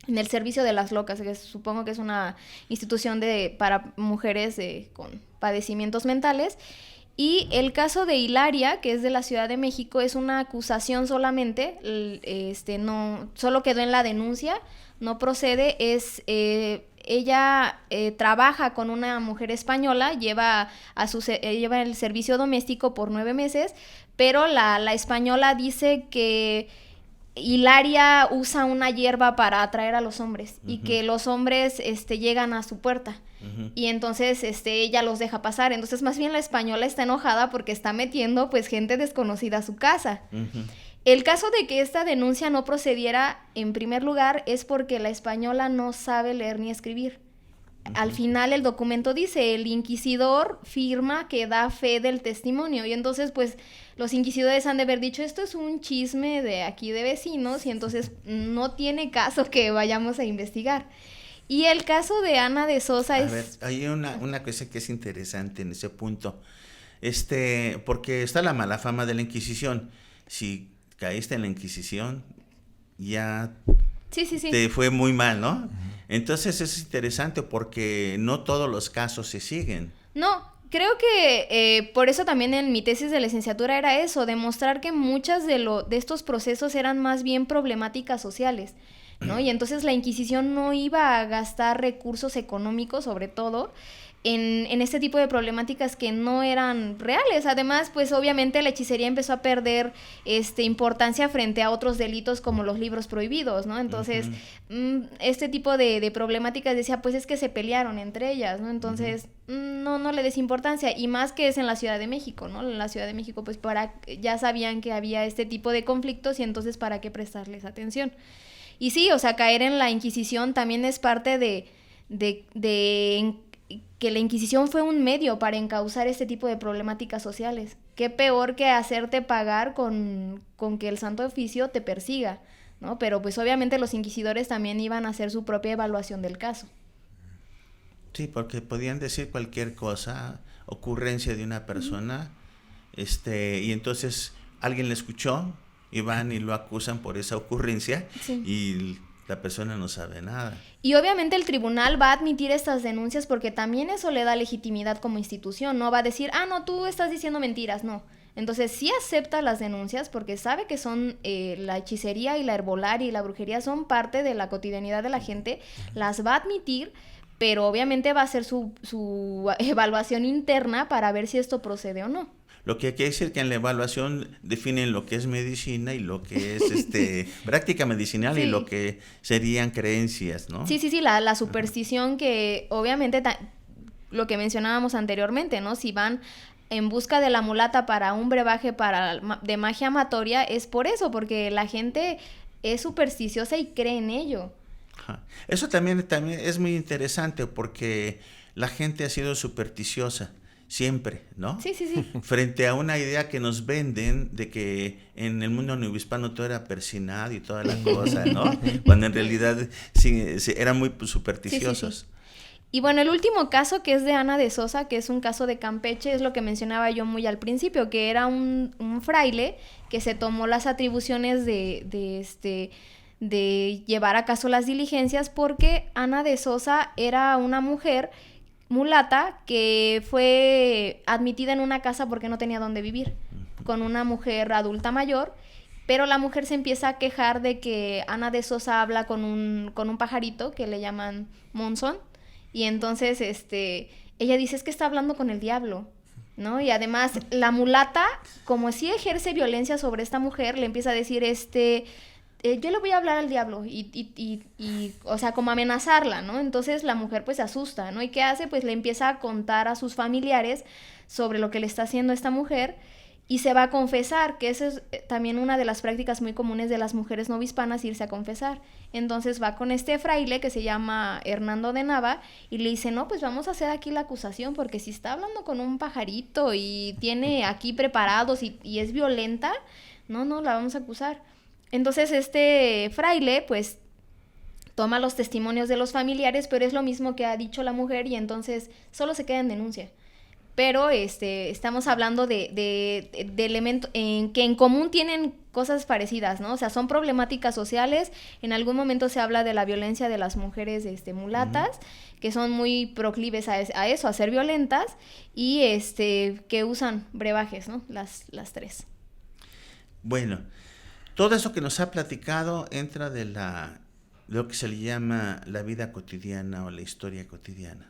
Speaker 6: el Servicio de las Locas, que supongo que es una institución para mujeres con padecimientos mentales. Y el caso de Hilaria, que es de la Ciudad de México, es una acusación solamente, no, solo quedó en la denuncia, no procede. Ella trabaja con una mujer española, lleva el servicio doméstico por 9 meses, pero la española dice que Hilaria usa una hierba para atraer a los hombres, y que los hombres llegan a su puerta, y entonces ella los deja pasar. Entonces más bien la española está enojada porque está metiendo pues gente desconocida a su casa. El caso de que esta denuncia no procediera, en primer lugar, es porque la española no sabe leer ni escribir. Al final el documento dice, el inquisidor firma que da fe del testimonio, y entonces pues los inquisidores han de haber dicho, esto es un chisme de aquí de vecinos, y entonces no tiene caso que vayamos a investigar. Y el caso de Ana de Sosa
Speaker 7: A ver, hay una cosa que es interesante en ese punto, porque está la mala fama de la Inquisición. Si caíste en la Inquisición, ya
Speaker 6: sí.
Speaker 7: te fue muy mal, ¿no? Entonces es interesante porque no todos los casos se siguen.
Speaker 6: No, creo que por eso también en mi tesis de licenciatura era eso, demostrar que muchas de estos procesos eran más bien problemáticas sociales, ¿no? Y entonces la Inquisición no iba a gastar recursos económicos, sobre todo, en este tipo de problemáticas que no eran reales. Además, pues obviamente la hechicería empezó a perder importancia frente a otros delitos como los libros prohibidos, ¿no? Entonces, este tipo de problemáticas decía, pues es que se pelearon entre ellas, ¿no? Entonces, no le des importancia, y más que es en la Ciudad de México, ¿no? En la Ciudad de México, pues ya sabían que había este tipo de conflictos, y entonces, ¿para qué prestarles atención? Y sí, o sea, caer en la Inquisición también es parte de que la Inquisición fue un medio para encauzar este tipo de problemáticas sociales. Qué peor que hacerte pagar con que el Santo Oficio te persiga, ¿no? Pero pues obviamente los inquisidores también iban a hacer su propia evaluación del caso.
Speaker 7: Sí, porque podían decir cualquier cosa, ocurrencia de una persona, y entonces alguien le escuchó, y van y lo acusan por esa ocurrencia, y la persona no sabe nada.
Speaker 6: Y obviamente el tribunal va a admitir estas denuncias porque también eso le da legitimidad como institución. No va a decir, no, tú estás diciendo mentiras, no. Entonces sí acepta las denuncias porque sabe que son la hechicería y la herbolaria y la brujería son parte de la cotidianidad de la gente, las va a admitir, pero obviamente va a hacer su evaluación interna para ver si esto procede o no.
Speaker 7: Lo que quiere decir que en la evaluación definen lo que es medicina y lo que es práctica medicinal, y lo que serían creencias, ¿no?
Speaker 6: Sí, la superstición, que obviamente lo que mencionábamos anteriormente, ¿no? Si van en busca de la mulata para un brebaje de magia amatoria, es por eso, porque la gente es supersticiosa y cree en ello.
Speaker 7: Ajá. Eso también es muy interesante porque la gente ha sido supersticiosa siempre, ¿no?
Speaker 6: Sí.
Speaker 7: Frente a una idea que nos venden de que en el mundo neohispano todo era persinado y toda la cosa, ¿no? Cuando en realidad sí, eran muy supersticiosos.
Speaker 6: Sí. Y bueno, el último caso, que es de Ana de Sosa, que es un caso de Campeche, es lo que mencionaba yo muy al principio, que era un fraile que se tomó las atribuciones de llevar a cabo las diligencias, porque Ana de Sosa era una mujer mulata que fue admitida en una casa porque no tenía dónde vivir, con una mujer adulta mayor, pero la mujer se empieza a quejar de que Ana de Sosa habla con un pajarito que le llaman monzón, y entonces ella dice, es que está hablando con el diablo, ¿no? Y además la mulata, como sí ejerce violencia sobre esta mujer, le empieza a decir, yo le voy a hablar al diablo, y o sea, como amenazarla, ¿no? Entonces la mujer pues se asusta, ¿no? ¿Y qué hace? Pues le empieza a contar a sus familiares sobre lo que le está haciendo esta mujer, y se va a confesar, que esa es también una de las prácticas muy comunes de las mujeres novohispanas, irse a confesar. Entonces va con este fraile que se llama Hernando de Nava y le dice, no, pues vamos a hacer aquí la acusación, porque si está hablando con un pajarito y tiene aquí preparados y es violenta, no, la vamos a acusar. Entonces este fraile pues toma los testimonios de los familiares, pero es lo mismo que ha dicho la mujer, y entonces solo se queda en denuncia. Pero estamos hablando de elementos que en común tienen cosas parecidas, ¿no? O sea, son problemáticas sociales. En algún momento se habla de la violencia de las mujeres mulatas, que son muy proclives a eso, a ser violentas, y que usan brebajes, ¿no? Las tres.
Speaker 7: Bueno, todo eso que nos ha platicado entra de lo que se le llama la vida cotidiana o la historia cotidiana.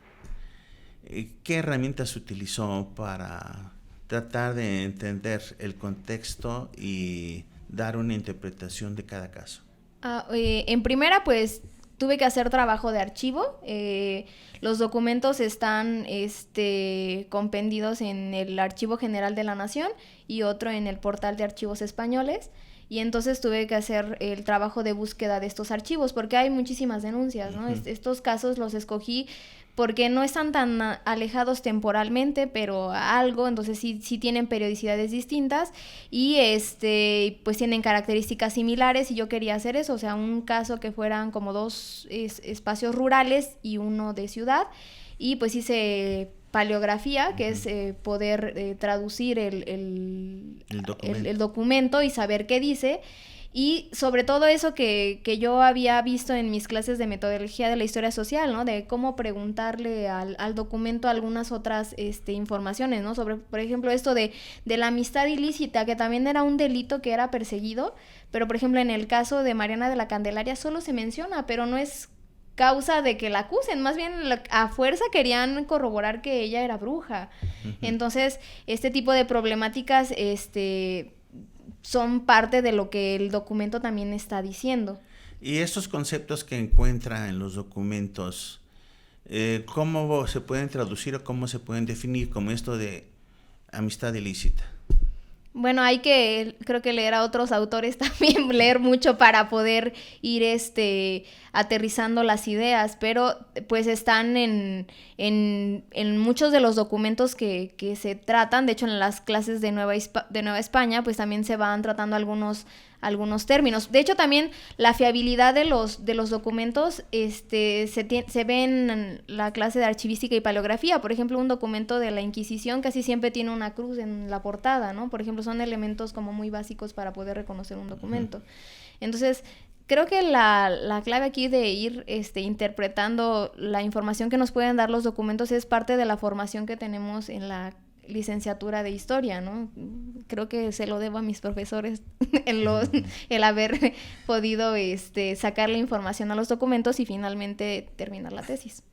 Speaker 7: ¿Qué herramientas utilizó para tratar de entender el contexto y dar una interpretación de cada caso?
Speaker 6: En primera, pues tuve que hacer trabajo de archivo. Los documentos están compendidos en el Archivo General de la Nación y otro en el Portal de Archivos Españoles. Y entonces tuve que hacer el trabajo de búsqueda de estos archivos, porque hay muchísimas denuncias, ¿no? Estos casos los escogí porque no están tan alejados temporalmente, pero algo, entonces sí tienen periodicidades distintas y pues tienen características similares, y yo quería hacer eso, o sea, un caso que fueran como dos espacios rurales y uno de ciudad, y pues hice paleografía, que es poder traducir el documento y saber qué dice. Y sobre todo eso que yo había visto en mis clases de metodología de la historia social, ¿no? De cómo preguntarle al documento algunas otras informaciones, ¿no? Sobre, por ejemplo, esto de la amistad ilícita, que también era un delito que era perseguido, pero por ejemplo en el caso de Mariana de la Candelaria solo se menciona, pero no es causa de que la acusen, más bien a fuerza querían corroborar que ella era bruja. Entonces, este tipo de problemáticas, son parte de lo que el documento también está diciendo.
Speaker 7: Y estos conceptos que encuentra en los documentos, ¿cómo se pueden traducir o cómo se pueden definir, como esto de amistad ilícita?
Speaker 6: Bueno, hay que, creo que leer a otros autores también, leer mucho para poder ir aterrizando las ideas, pero pues están en muchos de los documentos que se tratan. De hecho, en las clases de Nueva España, pues también se van tratando algunos términos. De hecho, también la fiabilidad de los documentos se ve en la clase de archivística y paleografía. Por ejemplo, un documento de la Inquisición casi siempre tiene una cruz en la portada, ¿no? Por ejemplo, son elementos como muy básicos para poder reconocer un documento. Entonces, creo que la clave aquí de ir interpretando la información que nos pueden dar los documentos es parte de la formación que tenemos en la licenciatura de historia, ¿no? Creo que se lo debo a mis profesores el haber podido sacar la información a los documentos y finalmente terminar la tesis.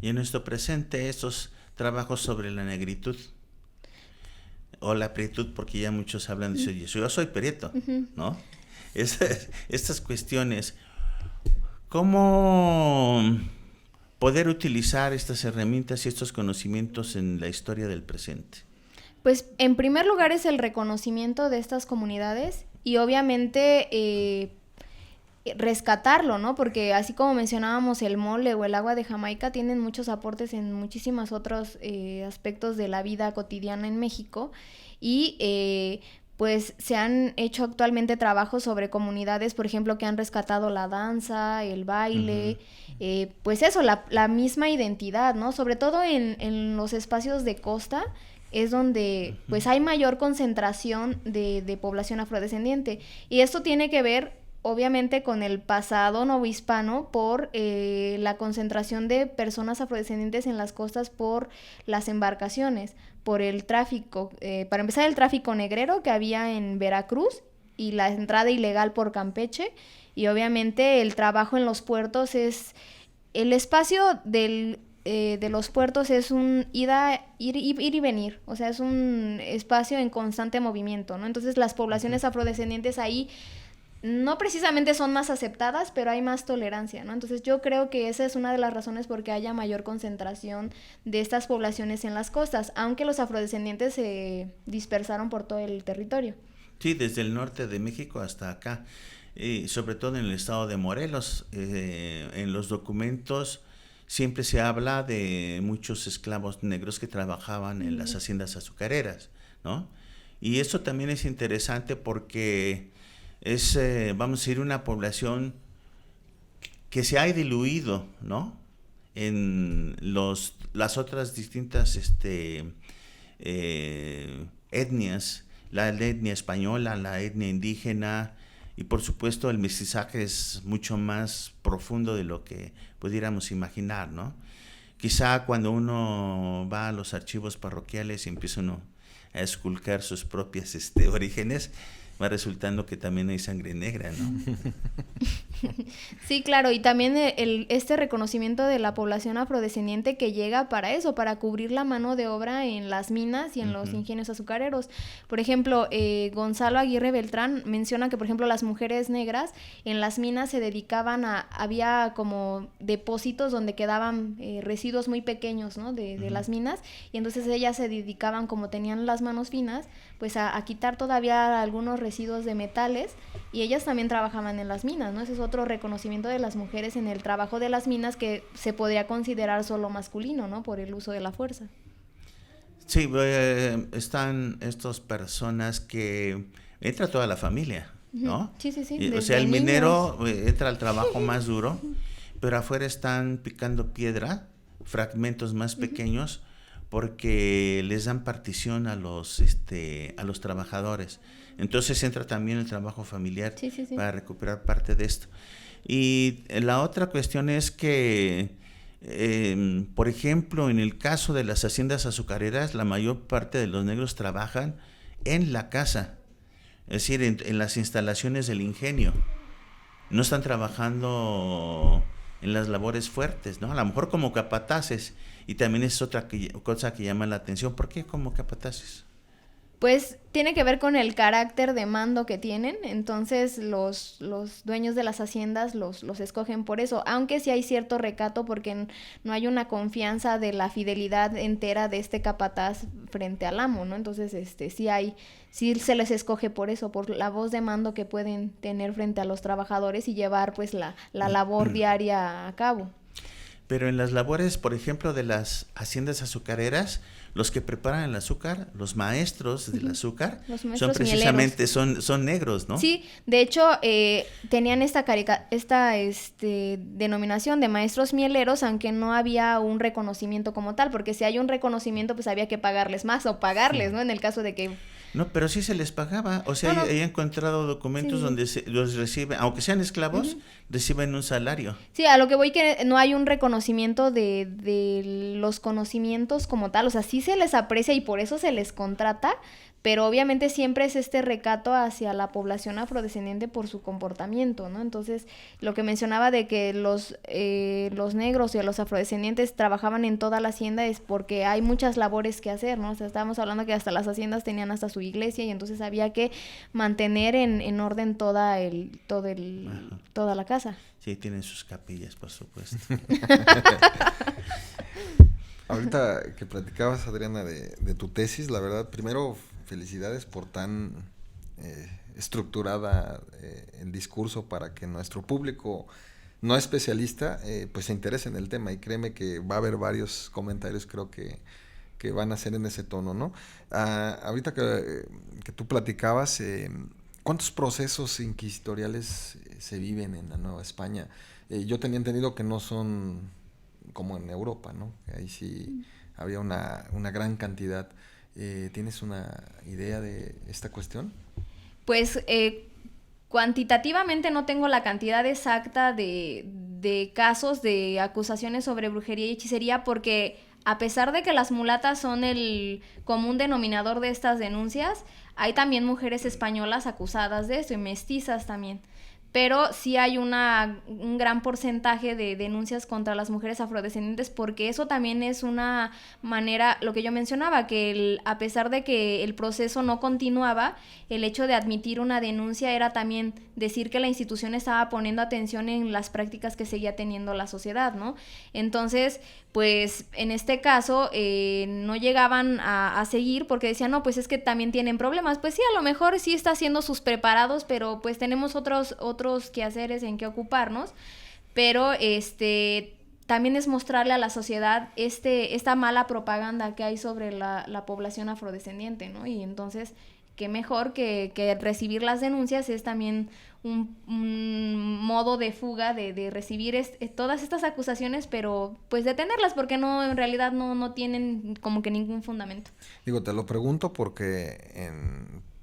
Speaker 7: Y en nuestro presente, estos trabajos sobre la negritud o la prietud, porque ya muchos hablan de eso. Yo soy prieto, ¿no? Estas cuestiones, ¿cómo poder utilizar estas herramientas y estos conocimientos en la historia del presente?
Speaker 6: Pues en primer lugar es el reconocimiento de estas comunidades y obviamente rescatarlo, ¿no? Porque así como mencionábamos el mole o el agua de Jamaica, tienen muchos aportes en muchísimos otros aspectos de la vida cotidiana en México y pues se han hecho actualmente trabajos sobre comunidades, por ejemplo, que han rescatado la danza, el baile, pues eso, la misma identidad, ¿no? Sobre todo en los espacios de costa, es donde pues hay mayor concentración de población afrodescendiente. Y esto tiene que ver, obviamente, con el pasado novohispano por la concentración de personas afrodescendientes en las costas por las embarcaciones, por el tráfico. Para empezar, el tráfico negrero que había en Veracruz y la entrada ilegal por Campeche. Y obviamente el trabajo en los puertos es... El espacio de los puertos es un ir y venir, o sea, es un espacio en constante movimiento, ¿no? Entonces las poblaciones afrodescendientes ahí no precisamente son más aceptadas, pero hay más tolerancia, ¿no? Entonces yo creo que esa es una de las razones por qué haya mayor concentración de estas poblaciones en las costas, aunque los afrodescendientes se dispersaron por todo el territorio.
Speaker 7: Sí, desde el norte de México hasta acá, y sobre todo en el estado de Morelos, en los documentos siempre se habla de muchos esclavos negros que trabajaban en las haciendas azucareras, ¿no? Y eso también es interesante porque es, vamos a decir, una población que se ha diluido, ¿no? En las otras distintas etnias, la etnia española, la etnia indígena, y por supuesto el mestizaje es mucho más profundo de lo que pudiéramos imaginar, ¿no? Quizá cuando uno va a los archivos parroquiales y empieza uno a esculcar sus propias orígenes, va resultando que también hay sangre negra, ¿no?
Speaker 6: Sí, claro, y también este reconocimiento de la población afrodescendiente que llega para eso, para cubrir la mano de obra en las minas y en los ingenios azucareros. Por ejemplo, Gonzalo Aguirre Beltrán menciona que, por ejemplo, las mujeres negras en las minas se dedicaban había como depósitos donde quedaban residuos muy pequeños, ¿no? de las minas, y entonces ellas se dedicaban, como tenían las manos finas, pues a quitar todavía algunos residuos de metales, y ellas también trabajaban en las minas, ¿no? Ese es otro reconocimiento de las mujeres en el trabajo de las minas que se podría considerar solo masculino, ¿no? Por el uso de la fuerza.
Speaker 7: Sí, están estas personas que entra toda la familia, ¿no?
Speaker 6: Sí.
Speaker 7: O sea, el minero entra al trabajo más duro, pero afuera están picando piedra, fragmentos más pequeños, porque les dan partición a los trabajadores. Entonces entra también el trabajo familiar para recuperar parte de esto. Y la otra cuestión es que, por ejemplo, en el caso de las haciendas azucareras, la mayor parte de los negros trabajan en la casa, es decir, en las instalaciones del ingenio. No están trabajando en las labores fuertes, ¿no? A lo mejor como capataces, y también es otra cosa que llama la atención. ¿Por qué como capataces?
Speaker 6: Pues tiene que ver con el carácter de mando que tienen, entonces los dueños de las haciendas los escogen por eso, aunque sí hay cierto recato porque no hay una confianza de la fidelidad entera de este capataz frente al amo, ¿no? Entonces sí se les escoge por eso, por la voz de mando que pueden tener frente a los trabajadores y llevar pues la labor diaria a cabo.
Speaker 7: Pero en las labores, por ejemplo, de las haciendas azucareras, los que preparan el azúcar, los maestros del azúcar, son precisamente son negros, ¿no?
Speaker 6: Sí, de hecho tenían esta denominación de maestros mieleros, aunque no había un reconocimiento como tal, porque si hay un reconocimiento, pues había que pagarles más o pagarles, ¿no? En el caso de que...
Speaker 7: No, pero sí se les pagaba. O sea, he encontrado documentos donde los reciben, aunque sean esclavos, reciben un salario.
Speaker 6: Sí, a lo que voy que no hay un reconocimiento de los conocimientos como tal. O sea, sí se les aprecia y por eso se les contrata, pero obviamente siempre es este recato hacia la población afrodescendiente por su comportamiento, ¿no? Entonces, lo que mencionaba de que los negros y los afrodescendientes trabajaban en toda la hacienda es porque hay muchas labores que hacer, ¿no? O sea, estábamos hablando que hasta las haciendas tenían hasta su iglesia y entonces había que mantener en orden toda la casa.
Speaker 7: Sí, tienen sus capillas, por supuesto.
Speaker 1: Ahorita que platicabas, Adriana, de tu tesis, la verdad, primero, felicidades por tan estructurada el discurso para que nuestro público no especialista pues se interese en el tema, y créeme que va a haber varios comentarios, creo que van a ser en ese tono, ¿no? Ahorita que tú platicabas, ¿cuántos procesos inquisitoriales se viven en la Nueva España? Yo tenía entendido que no son como en Europa, ¿no? Ahí sí había una gran cantidad. ¿Tienes una idea de esta cuestión?
Speaker 6: Pues cuantitativamente no tengo la cantidad exacta de casos de acusaciones sobre brujería y hechicería, porque a pesar de que las mulatas son el común denominador de estas denuncias, hay también mujeres españolas acusadas de esto, y mestizas también. Pero sí hay un gran porcentaje de denuncias contra las mujeres afrodescendientes, porque eso también es una manera, lo que yo mencionaba, que a pesar de que el proceso no continuaba, el hecho de admitir una denuncia era también decir que la institución estaba poniendo atención en las prácticas que seguía teniendo la sociedad, ¿no? Entonces, pues en este caso no llegaban a seguir, porque decían, no, pues es que también tienen problemas. Pues sí, a lo mejor sí está haciendo sus preparados, pero pues tenemos otros quehaceres en que ocuparnos. Pero también es mostrarle a la sociedad esta mala propaganda que hay sobre la población afrodescendiente, ¿no? Y entonces, qué mejor que recibir las denuncias es también un modo de fuga de recibir todas estas acusaciones, pero pues detenerlas, porque no, en realidad no tienen como que ningún fundamento.
Speaker 1: Digo, te lo pregunto porque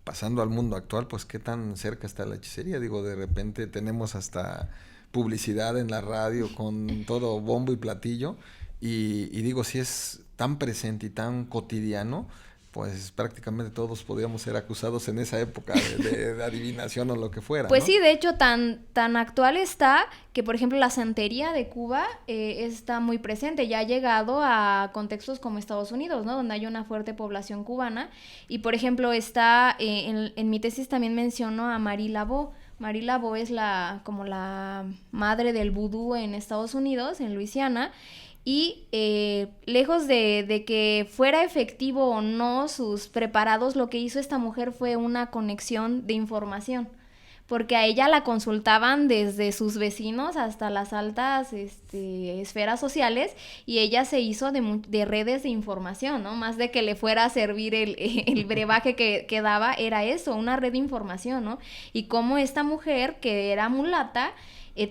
Speaker 1: pasando al mundo actual, pues qué tan cerca está la hechicería. Digo, de repente tenemos hasta publicidad en la radio con todo bombo y platillo, y digo, si es tan presente y tan cotidiano, pues prácticamente todos podríamos ser acusados en esa época de adivinación o lo que fuera,
Speaker 6: Pues
Speaker 1: ¿no?
Speaker 6: sí, de hecho, tan actual está que, por ejemplo, la santería de Cuba está muy presente. Ya ha llegado a contextos como Estados Unidos, ¿no? Donde hay una fuerte población cubana. Y, por ejemplo, está, en mi tesis también menciono a Marie Laveau. Marie Laveau es como la madre del vudú en Estados Unidos, en Luisiana. Y lejos de que fuera efectivo o no sus preparados, lo que hizo esta mujer fue una conexión de información, porque a ella la consultaban desde sus vecinos hasta las altas esferas sociales, y ella se hizo de redes de información, ¿no? Más de que le fuera a servir el brebaje que daba, era eso, una red de información, ¿no? Y cómo esta mujer, que era mulata,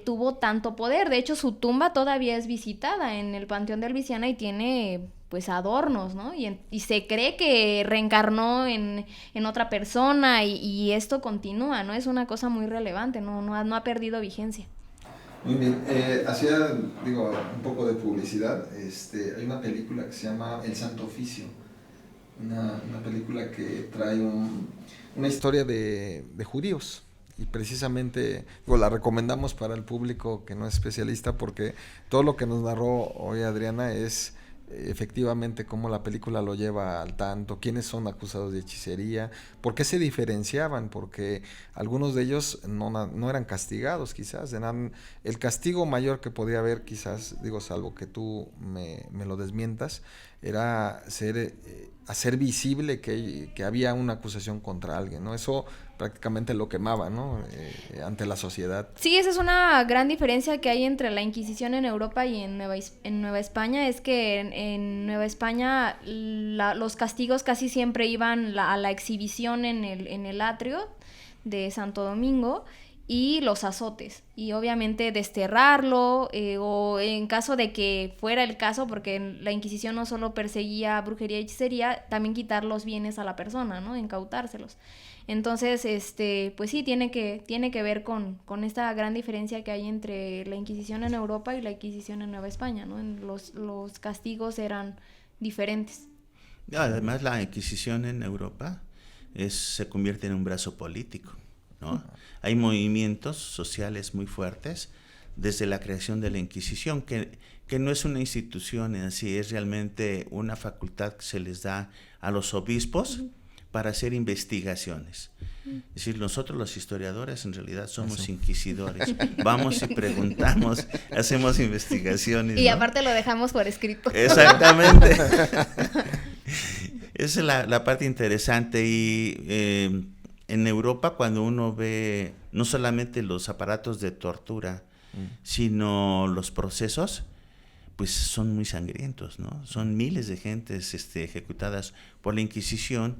Speaker 6: tuvo tanto poder. De hecho, su tumba todavía es visitada en el Panteón de Luisiana y tiene pues adornos, ¿no? Y se cree que reencarnó en otra persona, y esto continúa, ¿no? Es una cosa muy relevante, no ha perdido vigencia.
Speaker 1: Muy bien, hacía, digo, un poco de publicidad. Hay una película que se llama El Santo Oficio, una película que trae una historia de judíos. Y precisamente la recomendamos para el público que no es especialista, porque todo lo que nos narró hoy Adriana es efectivamente cómo la película lo lleva al tanto, quiénes son acusados de hechicería, por qué se diferenciaban, porque algunos de ellos no eran castigados, quizás eran el castigo mayor que podía haber, quizás, digo, salvo que tú me lo desmientas, era hacer visible que había una acusación contra alguien, ¿no? Eso prácticamente lo quemaba, ¿no? Ante la sociedad.
Speaker 6: Sí, esa es una gran diferencia que hay entre la Inquisición en Europa y en Nueva España. Es que en Nueva España los castigos casi siempre iban a la exhibición en el atrio de Santo Domingo, y los azotes, y obviamente desterrarlo, o en caso de que fuera el caso, porque la Inquisición no solo perseguía brujería y hechicería, también quitar los bienes a la persona, ¿no? Incautárselos. Entonces, pues sí, tiene que ver con esta gran diferencia que hay entre la Inquisición en Europa y la Inquisición en Nueva España, ¿no? Los castigos eran diferentes.
Speaker 7: Además, la Inquisición en Europa se convierte en un brazo político, ¿no? Hay movimientos sociales muy fuertes desde la creación de la Inquisición, que no es una institución en sí, es realmente una facultad que se les da a los obispos para hacer investigaciones. Es decir, nosotros los historiadores en realidad somos inquisidores. Vamos y preguntamos, hacemos investigaciones.
Speaker 6: Y
Speaker 7: ¿no?
Speaker 6: aparte lo dejamos por escrito.
Speaker 7: Exactamente. Esa es la parte interesante. Y en Europa, cuando uno ve no solamente los aparatos de tortura, sino los procesos, pues son muy sangrientos, ¿no? Son miles de gentes ejecutadas por la Inquisición,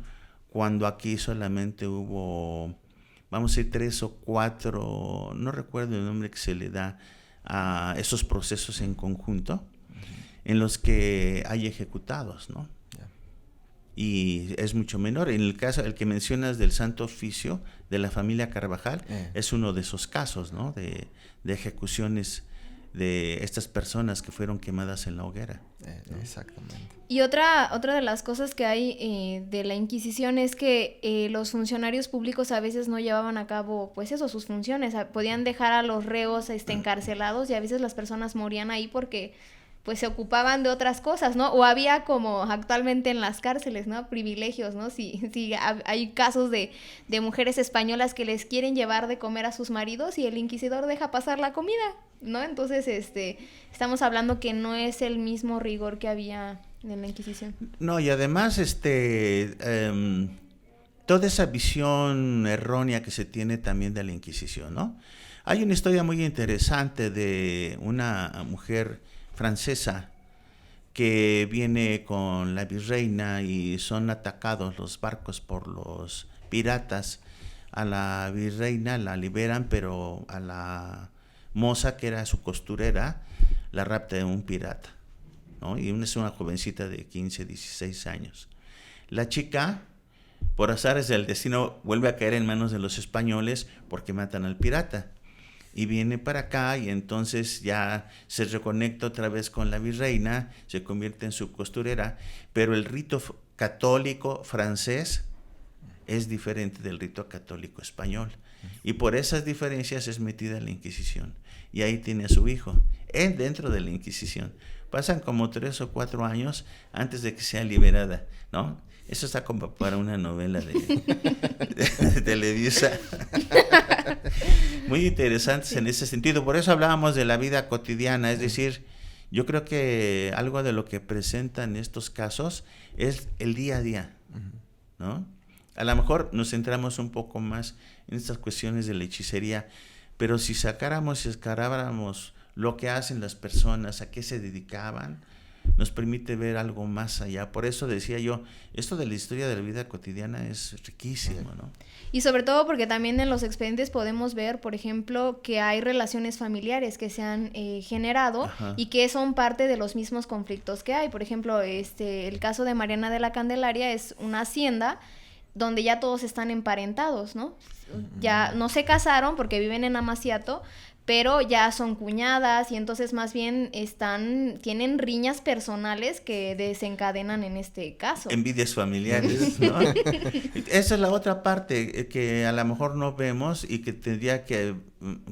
Speaker 7: cuando aquí solamente hubo, vamos a decir, 3 o 4, no recuerdo el nombre que se le da a esos procesos en conjunto, en los que hay ejecutados, ¿no? Y es mucho menor. En el caso, el que mencionas del Santo Oficio, de la familia Carvajal, es uno de esos casos, ¿no? De ejecuciones de estas personas que fueron quemadas en la hoguera.
Speaker 1: Exactamente.
Speaker 6: Y otra de las cosas que hay de la Inquisición es que los funcionarios públicos a veces no llevaban a cabo, pues eso, sus funciones. Podían dejar a los reos encarcelados y a veces las personas morían ahí porque pues se ocupaban de otras cosas, ¿no? O había como actualmente en las cárceles, ¿no? Privilegios, ¿no? Si hay casos de mujeres españolas que les quieren llevar de comer a sus maridos y el inquisidor deja pasar la comida, ¿no? Entonces, estamos hablando que no es el mismo rigor que había en la Inquisición.
Speaker 7: No, y además, toda esa visión errónea que se tiene también de la Inquisición, ¿no? Hay una historia muy interesante de una mujer francesa que viene con la virreina y son atacados los barcos por los piratas. A la virreina la liberan, pero a la moza, que era su costurera, la rapta un pirata, ¿no? Y es una jovencita de 15, 16 años. La chica, por azares del destino, vuelve a caer en manos de los españoles porque matan al pirata. Y viene para acá y entonces ya se reconecta otra vez con la virreina, se convierte en su costurera, pero el rito católico francés es diferente del rito católico español. Y por esas diferencias es metida en la Inquisición. Y ahí tiene a su hijo, dentro de la Inquisición. Pasan como 3 o 4 años antes de que sea liberada, ¿no? Eso está como para una novela de Televisa. Muy interesantes en ese sentido. Por eso hablábamos de la vida cotidiana. Es decir, yo creo que algo de lo que presentan estos casos es el día a día, ¿no? A lo mejor nos centramos un poco más en estas cuestiones de la hechicería, pero si sacáramos y escarbáramos lo que hacen las personas, a qué se dedicaban, nos permite ver algo más allá. Por eso decía yo, esto de la historia de la vida cotidiana es riquísimo, ¿no?
Speaker 6: Y sobre todo porque también en los expedientes podemos ver, por ejemplo, que hay relaciones familiares que se han generado. Ajá. Y que son parte de los mismos conflictos que hay. Por ejemplo, el caso de Mariana de la Candelaria es una hacienda donde ya todos están emparentados, ¿no? Ya no se casaron porque viven en Amaciato, pero ya son cuñadas y entonces más bien tienen riñas personales que desencadenan en este caso.
Speaker 7: Envidias familiares, ¿no? Esa es la otra parte que a lo mejor no vemos y que tendría que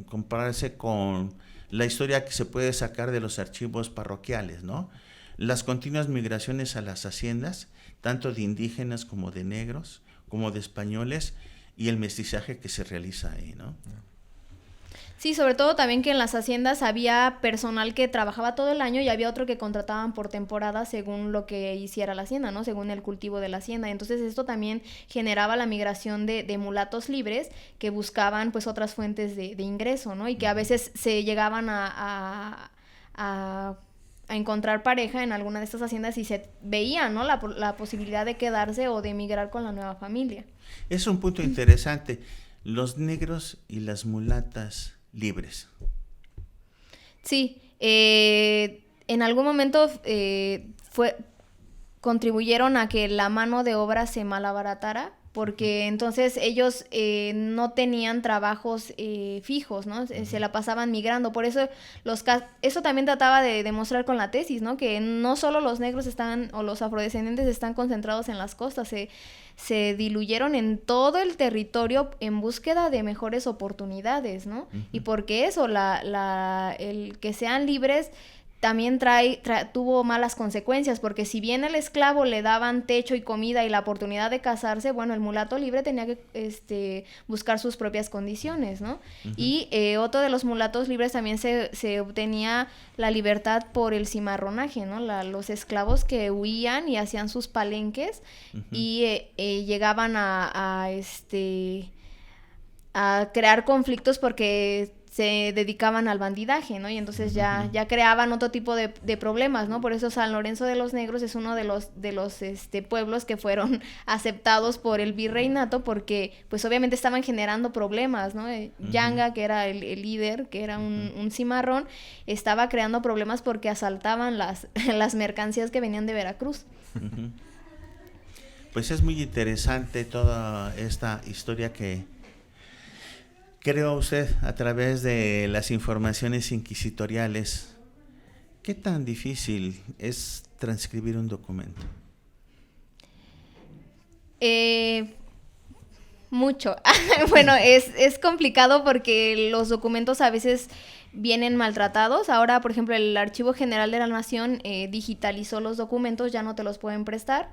Speaker 7: compararse con la historia que se puede sacar de los archivos parroquiales, ¿no? Las continuas migraciones a las haciendas, tanto de indígenas como de negros, como de españoles, y el mestizaje que se realiza ahí, ¿no?
Speaker 6: Sí, sobre todo también que en las haciendas había personal que trabajaba todo el año y había otro que contrataban por temporada según lo que hiciera la hacienda, ¿no? Según el cultivo de la hacienda. Entonces esto también generaba la migración de mulatos libres que buscaban pues otras fuentes de ingreso, ¿no? Y que a veces se llegaban a encontrar pareja en alguna de estas haciendas y se veía, ¿no? La posibilidad de quedarse o de emigrar con la nueva familia.
Speaker 7: Es un punto interesante. Los negros y las mulatas libres.
Speaker 6: Sí, en algún momento contribuyeron a que la mano de obra se malabaratara, porque entonces ellos no tenían trabajos fijos, ¿no? Se la pasaban migrando. Por eso eso también trataba de demostrar con la tesis, ¿no? Que no solo los negros o los afrodescendientes están concentrados en las costas, se diluyeron en todo el territorio en búsqueda de mejores oportunidades, ¿no? Uh-huh. Y porque eso, el que sean libres también tuvo malas consecuencias, porque si bien al esclavo le daban techo y comida y la oportunidad de casarse, bueno, el mulato libre tenía que buscar sus propias condiciones, ¿no? Uh-huh. Y otro de los mulatos libres también se obtenía la libertad por el cimarronaje, ¿no? Los esclavos que huían y hacían sus palenques, uh-huh, y llegaban a crear conflictos porque se dedicaban al bandidaje, ¿no? Y entonces ya creaban otro tipo de problemas, ¿no? Por eso San Lorenzo de los Negros es uno de los pueblos que fueron aceptados por el virreinato, porque pues obviamente estaban generando problemas, ¿no? Yanga, que era el líder, que era un cimarrón, estaba creando problemas porque asaltaban las mercancías que venían de Veracruz.
Speaker 7: Pues es muy interesante toda esta historia que creó usted a través de las informaciones inquisitoriales. ¿Qué tan difícil es transcribir un documento?
Speaker 6: Mucho. Bueno, es complicado porque los documentos a veces vienen maltratados. Ahora, por ejemplo, el Archivo General de la Nación digitalizó los documentos, ya no te los pueden prestar.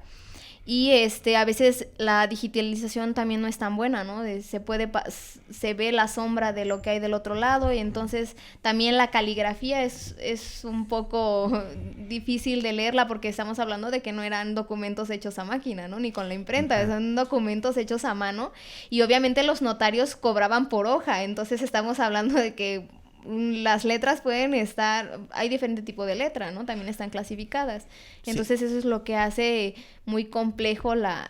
Speaker 6: Y a veces la digitalización también no es tan buena, ¿no? Se ve la sombra de lo que hay del otro lado, y entonces también la caligrafía es un poco difícil de leerla, porque estamos hablando de que no eran documentos hechos a máquina, ¿no? Ni con la imprenta, uh-huh, son documentos hechos a mano, y obviamente los notarios cobraban por hoja, entonces estamos hablando de que las letras pueden estar, hay diferente tipo de letra, ¿no? También están clasificadas. Entonces sí, eso es lo que hace muy complejo la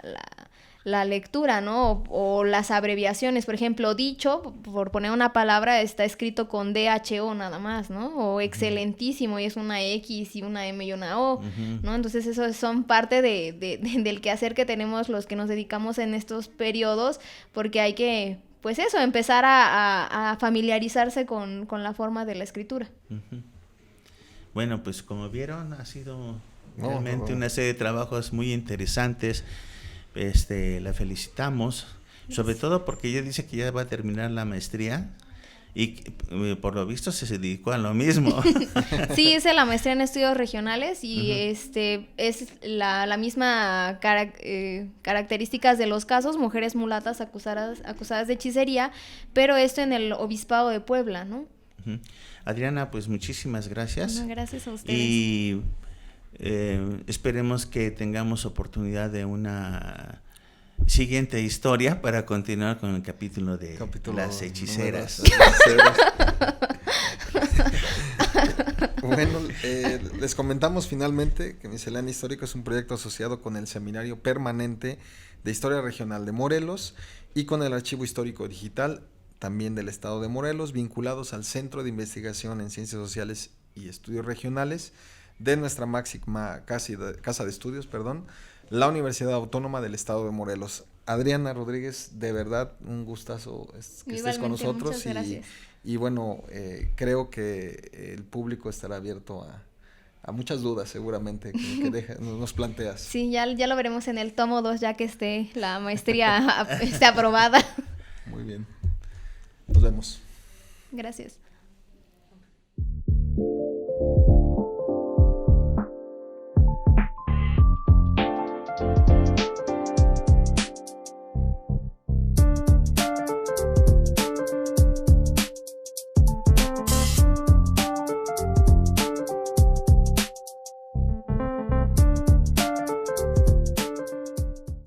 Speaker 6: lectura, ¿no? O las abreviaciones, por ejemplo, dicho, por poner una palabra, está escrito con DHO nada más, ¿no? O excelentísimo, y es una X y una M y una O, uh-huh, ¿no? Entonces eso son parte del quehacer que tenemos los que nos dedicamos en estos periodos, porque hay que, pues eso, empezar a familiarizarse con la forma de la escritura.
Speaker 7: Uh-huh. Bueno, pues como vieron, ha sido realmente una serie de trabajos muy interesantes. La felicitamos, sobre todo porque ella dice que ya va a terminar la maestría y por lo visto se dedicó a lo mismo.
Speaker 6: Sí, hice la maestría en estudios regionales y uh-huh, es la misma características de los casos, mujeres mulatas acusadas de hechicería, pero esto en el Obispado de Puebla, ¿no?
Speaker 7: Uh-huh. Adriana, pues muchísimas gracias.
Speaker 6: Bueno, gracias a ustedes.
Speaker 7: Y esperemos que tengamos oportunidad de una siguiente historia para continuar con el capítulo de las hechiceras.
Speaker 1: Bueno, les comentamos finalmente que Miscelánea Histórica es un proyecto asociado con el Seminario Permanente de Historia Regional de Morelos y con el Archivo Histórico Digital también del Estado de Morelos, vinculados al Centro de Investigación en Ciencias Sociales y Estudios Regionales de nuestra máxima casa de estudios, la Universidad Autónoma del Estado de Morelos. Adriana Rodríguez, de verdad, un gustazo que estés con nosotros.
Speaker 6: Muchas gracias.
Speaker 1: Y bueno, creo que el público estará abierto a muchas dudas, seguramente, que nos planteas.
Speaker 6: Sí, ya lo veremos en el tomo 2, ya que esté la maestría esté aprobada.
Speaker 1: Muy bien. Nos vemos.
Speaker 6: Gracias.